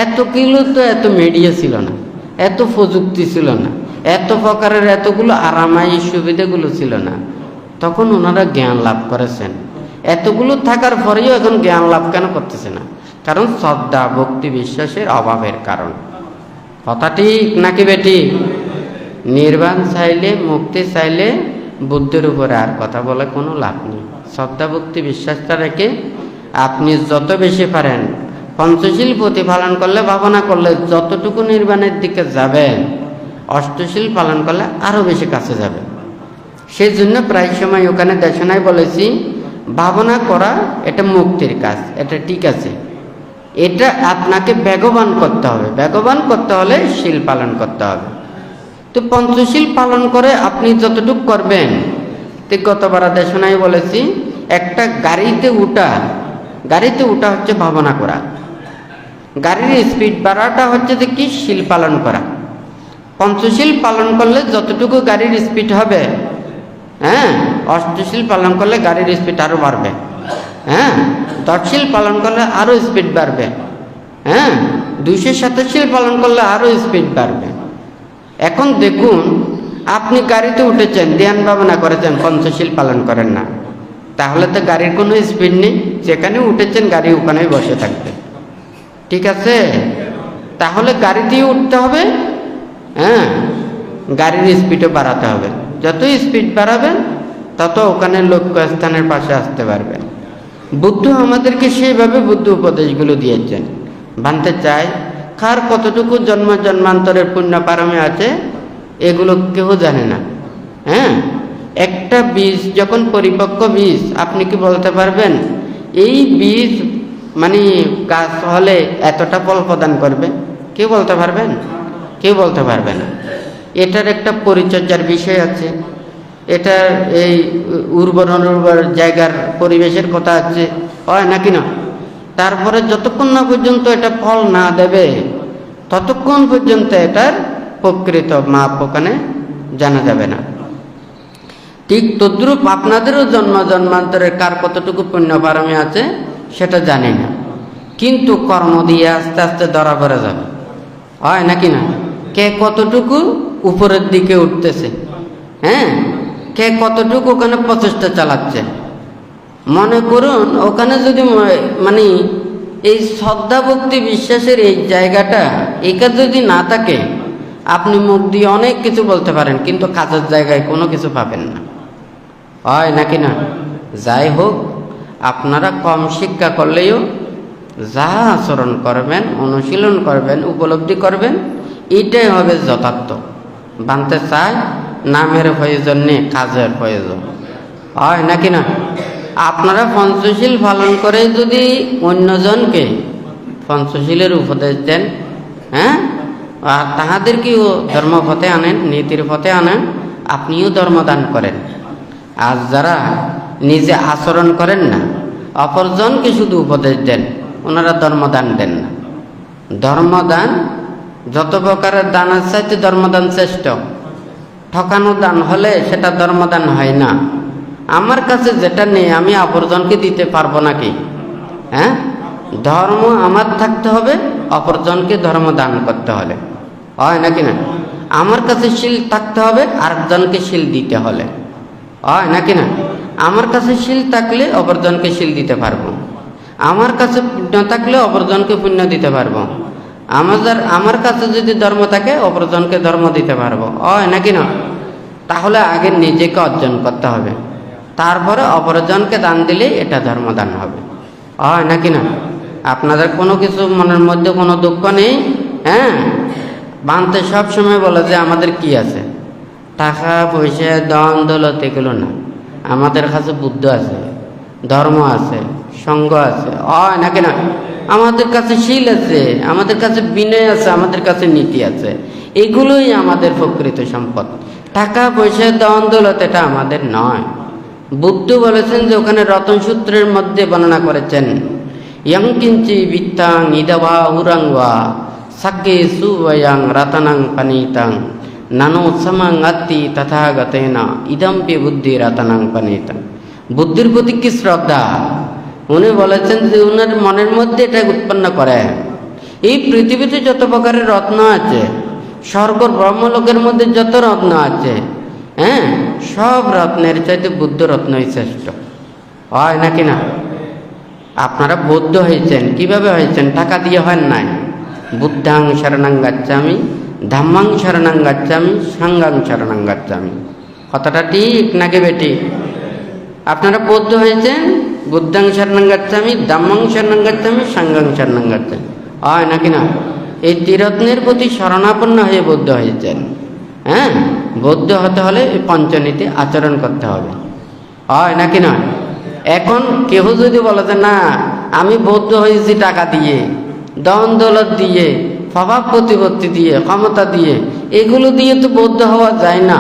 এত কিলো তো এত মিডিয়া ছিল না, এত প্রযুক্তি ছিল না, এত প্রকারের এতগুলো আরামাই সুবিধাগুলো ছিল না। তখন ওনারা জ্ঞান লাভ করেছেন। এতগুলো থাকার পরেও এখন জ্ঞান লাভ কেন করতেছে না? কারণ শ্রদ্ধা ভক্তি বিশ্বাসের অভাবের কারণ। কথা ঠিক নাকি বেটি? নির্বাণ চাইলে, মুক্তি চাইলে বুদ্ধের উপরে আর কথা বলে কোনো লাভ নেই। শ্রদ্ধা ভক্তি বিশ্বাসটা রেখে আপনি যত বেশি পারেন পঞ্চশীল প্রতিপালন করলে, ভাবনা করলে যতটুকু নির্বাণের দিকে যাবেন, অষ্টশীল পালন করলে আরো বেশি কাছে যাবে। সেই জন্য প্রায় সময় ওখানে দেশনায় বলেছি, ভাবনা করা এটা মুক্তির কাজ, এটা ঠিক আছে। এটা আপনাকে বেগবান করতে হবে। বেগবান করতে হলে শীল পালন করতে হবে। তো পঞ্চশীল পালন করে আপনি যতটুকু করবেন, গতবার দেশনায় বলেছি, একটা গাড়িতে উঠা হচ্ছে ভাবনা করা। গাড়ির স্পিড বাড়াটা হচ্ছে যে কি, শীল পালন করা। পঞ্চশীল পালন করলে যতটুকু গাড়ির স্পিড হবে, অষ্টশীল পালন করলে গাড়ির স্পিড আরো বাড়বে, দশশীল পালন করলে আরো স্পিড বাড়বে, 287 পালন করলে আরো স্পিড বাড়বে। এখন দেখুন, আপনি গাড়িতে উঠেছেন, ধ্যান ভাবনা করেছেন, পঞ্চশীল পালন করেন না, তাহলে তো গাড়ির কোনো স্পিড নেই। যেখানে উঠেছেন গাড়ি ওখানেই বসে থাকবে, ঠিক আছে? তাহলে গাড়িতেই উঠতে হবে, গাড়ির স্পিডও বাড়াতে হবে। যত স্পিড বাড়াবেন তত ওখানে লক্ষ্যস্থানের পাশে আসতে পারবেন। বুদ্ধ আমাদেরকে সেইভাবে বুদ্ধ উপদেশগুলো দিয়েছেন। ভাবতে চাই কার কতটুকু জন্ম জন্মান্তরের পুণ্য পারমে আছে এগুলো কেউ জানে না। একটা বীজ যখন পরিপক্ক বীজ, আপনি কি বলতে পারবেন এই বীজ মানে গাছ হলে এতটা ফল প্রদান করবে? কেউ বলতে পারবেন? কেউ বলতে পারবে না। এটার একটা পরিচর্যার বিষয় আছে, এটার এই উর্বর জায়গার পরিবেশের কথা আছে, হয় নাকি না? তারপরে যতক্ষণ না পর্যন্ত এটা ফল না দেবে ততক্ষণ পর্যন্ত এটার প্রকৃত মাপ ওখানে জানা যাবে না। ঠিক তদ্রূপ আপনাদেরও জন্ম জন্মান্তরের কার কতটুকু পুণ্য পারমী আছে সেটা জানি না, কিন্তু কর্ম দিয়ে আস্তে আস্তে ধরা পড়ে যাবে, হয় নাকি না? কে কতটুকু উপরের দিকে উঠতেছে, কে কতটুকু ওখানে প্রচেষ্টা চালাচ্ছে। মনে করুন ওখানে যদি মানে এই শ্রদ্ধা ভক্তি বিশ্বাসের এই জায়গাটা এটা যদি না থাকে, আপনি মুখ দিয়ে অনেক কিছু বলতে পারেন, কিন্তু কাজের জায়গায় কোনো কিছু পাবেন না, হয় নাকি না? যাই হোক, আপনারা কম শিক্ষা করলেও যা আচরণ করবেন, অনুশীলন করবেন, উপলব্ধি করবেন, এটাই হবে যথার্থ। বানতে চাই নামের প্রয়োজন নেই, কাজের প্রয়োজন, হয় নাকি না? আপনারা পঞ্চশীল পালন করে যদি অন্যজনকে পঞ্চশীলের উপদেশ দেন, আর তাহাদেরকেও ধর্মপথে আনেন, নীতির পথে আনেন, আপনিও ধর্মদান করেন। আর যারা নিজে আচরণ করেন না, অপরজনকে শুধু উপদেশ দেন, ওনারা ধর্মদান দেন না। ধর্মদান যত প্রকারের দানের চাইতে ধর্মদান শ্রেষ্ঠ। ঠকানো দান হলে সেটা ধর্মদান হয় না। আমার কাছে যেটা নেই আমি অপরজনকে দিতে পারবো নাকি? ধর্ম আমার থাকতে হবে, অপরজনকে ধর্ম দান করতে হলে, হয় নাকি না? আমার কাছে শীল থাকতে হবে, আরেকজনকে শীল দিতে হলে, হয় নাকি না? আমার কাছে শীল থাকলে অপরজনকে শীল দিতে পারবো, আমার কাছে পুণ্য থাকলে অপরজনকে পুণ্য দিতে পারবো, আমার কাছে যদি ধর্ম থাকে অপরজনকে ধর্ম দিতে পারবো, হয় নাকি না? তাহলে আগে নিজেকে অর্জন করতে হবে, তারপরে অপরজনকে দান দিলে এটা ধর্মদান হবে, হয় নাকি না? আপনাদের কোনো কিছু মনের মধ্যে কোনো দুঃখ নেই, বানতে সবসময় বলে যে আমাদের কি আছে, টাকা পয়সা ধন দৌলত এগুলো না, আমাদের কাছে বুদ্ধ আছে, ধর্ম আছে, সঙ্গ আছে, হয় নাকি না? আমাদের কাছে শীল আছে, আমাদের কাছে বিনয় আছে, আমাদের কাছে নীতি আছে, এগুলোই আমাদের প্রকৃত সম্পদ। টাকা পয়সা ধন দৌলত এটা আমাদের নয়। বুদ্ধ বলেছেন যে ওখানে রতন সূত্রের মধ্যে বর্ণনা করেছেন, ইয়ং কিঞ্চি বিত্তাং ইদাবা উরাংবা সাকে সুবয়াং রতনাং পানিতাং নানো সমাং আত্তি তথাগতেনা ইদম্পি বুদ্ধি রতনাং পানিতাং। বুদ্ধির প্রতি কি শ্রদ্ধা! উনি বলেছেন যে উনার মনের মধ্যে এটা উৎপন্ন করে। এই পৃথিবীতে যত প্রকারের রত্ন আছে, স্বর্গ ব্রহ্মলোকের মধ্যে যত রত্ন আছে, সব রত্নের চাইতে বুদ্ধ রত্নই শ্রেষ্ঠ, হয় নাকি না? আপনারা বৌদ্ধ হয়েছেন, কিভাবে হয়েছেন? টাকা দিয়ে হয় নাই। বুদ্ধাং শরণাং গাচ্ছামি, ধাম্মাং শরণাং গাচ্ছামি, সাঙ্গাং শরণাং গাচ্ছামি। কথাটা ঠিক নাকি বেটি? আপনারা বৌদ্ধ হয়েছেন, বুদ্ধাং শরণাং গাচ্ছামি, ধাম্মাং শরণাং গাচ্ছামি, সাঙ্গাং শরণাং গাচ্ছামি, হয় নাকি না? এই ত্রিরত্নের প্রতি শরণাপন্ন হয়ে বৌদ্ধ হয়েছেন। বৌদ্ধ হতে হলে এই পঞ্চনীতি আচরণ করতে হবে, হয় নাকি নয়? এখন কেউ যদি বলে যে না আমি বৌদ্ধ হয়েছি টাকা দিয়ে, ধন দৌলত দিয়ে, স্বভাব প্রতিপত্তি দিয়ে, ক্ষমতা দিয়ে, এগুলো দিয়ে তো বৌদ্ধ হওয়া যায় না।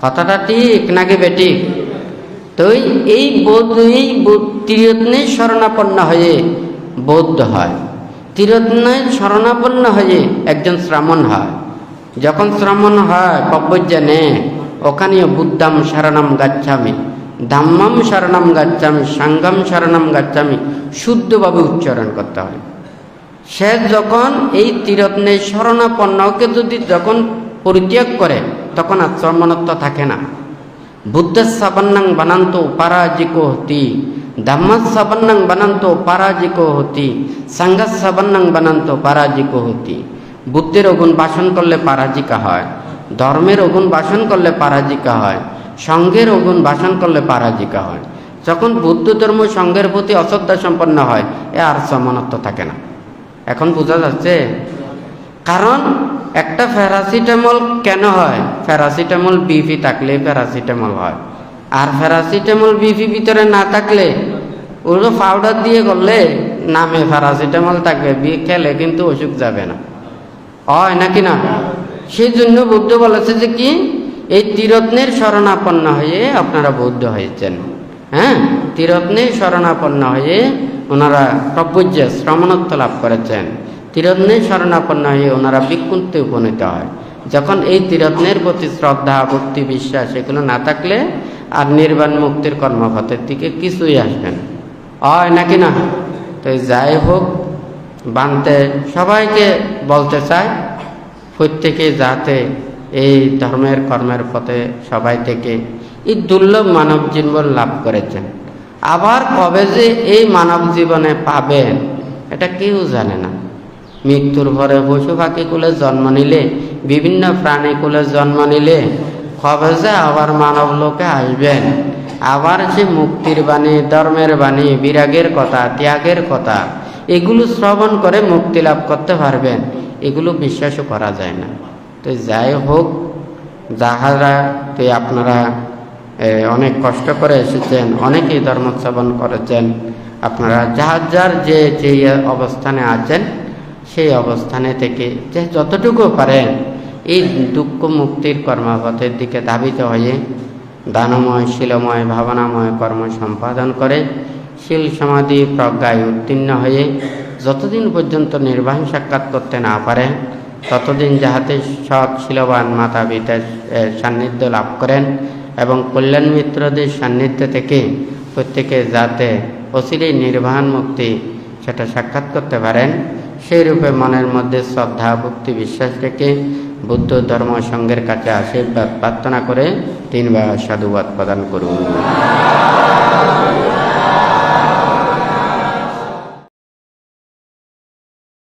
কথাটা ঠিক নাকি বেঠিক? তো এই ত্রিরত্নের শরণাপন্ন হয়ে বৌদ্ধ হয়, ত্রিরত্নের শরণাপন্ন হয়ে একজন শ্রামণ হয়। যখন শ্রামণ হয় পব্বজ্ঞানে, ওখানেও বুদ্ধাম শরণম গাচ্ছামি, ধাম্মাম শরণম গাচ্ছামি, সাংঘাম শরণম গাচ্ছামি শুদ্ধভাবে উচ্চারণ করতে হয়। সে যখন এই ত্রিরত্নের শরণাপন্নকে যদি যখন পরিত্যাগ করে, তখন আর শ্রমণত্ব থাকে না। বুদ্ধের সাবন্নাং বানান্ত পরাজিকো হতি, ধাম্মাস সাবন্নাং বানান্ত পরাজিকো হতি, সাংঘাস সাবন্নাং বানান্ত পরাজিকো হতি। বুদ্ধের অগুণ বাসন করলে পরাজিকা হয়, ধর্মের অগুণ বাসন করলে পরাজিকা হয়, সঙ্ঘের অগুণ বাসন করলে পরাজিকা হয়। যখন বুদ্ধ ধর্ম সঙ্ঘের প্রতি অশ্রদ্ধা সম্পন্ন হয়, এ আর সমানত্ব থাকে না। এখন বোঝা যাচ্ছে? কারণ একটা প্যারাসিটামল কেন হয়? প্যারাসিটামল বিপি থাকলে প্যারাসিটামল হয়, আর প্যারাসিটামল বিপি ভিতরে না থাকলে ওগুলো পাউডার দিয়ে করলে নামে প্যারাসিটামল থাকবে, খেলে কিন্তু অসুখ যাবে না, হয় নাকি না? সেই জন্য বুদ্ধ বলেছে যে কি, এই ত্রিরত্নের শরণাপন্ন হয়ে আপনারা বৌদ্ধ হয়েছেন। হ্যাঁ, ত্রিরত্নের শরণাপন্ন হয়ে ওনারা প্রপূজ্য শ্রমণত্ব লাভ করেছেন। ত্রিরত্নের শরণাপন্ন হয়ে ওনারা ভিক্ষুতে উপনীত হয়। যখন এই ত্রিরত্নের প্রতি শ্রদ্ধা, ভক্তি, বিশ্বাস এগুলো না থাকলে আর নির্বাণ মুক্তির কর্মপথের দিকে কিছুই আসবে না, হয় নাকি না? তো যাই হোক, বানতে সবাইকে বলতে চাই, প্রত্যেকে যাতে এই ধর্মের কর্মের পথে সবাই থেকে এই দুর্লভ মানব জীবন লাভ করেছেন। আবার কবে যে এই মানব জীবনে পাবেন এটা কেউ জানে না। মৃত্যুর পরে পশু পাখি কুলে জন্ম নিলে, বিভিন্ন প্রাণী কুলে জন্ম নিলে কবে যে আবার মানব লোকে আসবেন, আবার সে মুক্তির বাণী, ধর্মের বাণী, বিরাগের কথা, ত্যাগের কথা এগুলো শ্রবণ করে মুক্তি লাভ করতে পারবেন, এগুলো বিশ্বাসও করা যায় না। তো যাই হোক, যাহারা তো আপনারা অনেক কষ্ট করে এসেছেন, অনেকেই ধর্ম শ্রবণ করেছেন, আপনারা যার যার যে অবস্থানে আছেন সেই অবস্থানে থেকে যে যতটুকু পারেন এই দুঃখ মুক্তির কর্মপথের দিকে ধাবিত হয়ে দানময়, শীলময়, ভাবনাময় কর্ম সম্পাদন করে শীল সমাধি প্রজ্ঞায় উত্তীর্ণ হয়ে যতদিন পর্যন্ত নির্বাণ সাক্ষাৎ করতে না পারে ততদিন যাহাতে সৎ শীলবান মাতা পিতার সান্নিধ্য লাভ করেন এবং কল্যাণ মিত্রদের সান্নিধ্য থেকে প্রত্যেকে যাতে অচিরেই নির্বাণ মুক্তি সেটা সাক্ষাৎ করতে পারেন, সেই রূপে মনের মধ্যে শ্রদ্ধা, ভক্তি, বিশ্বাস রেখে বুদ্ধ ধর্ম সংঘের কাছে আশীর্বাদ প্রার্থনা করে 3 বার সাধুবাদ প্রদান করুন।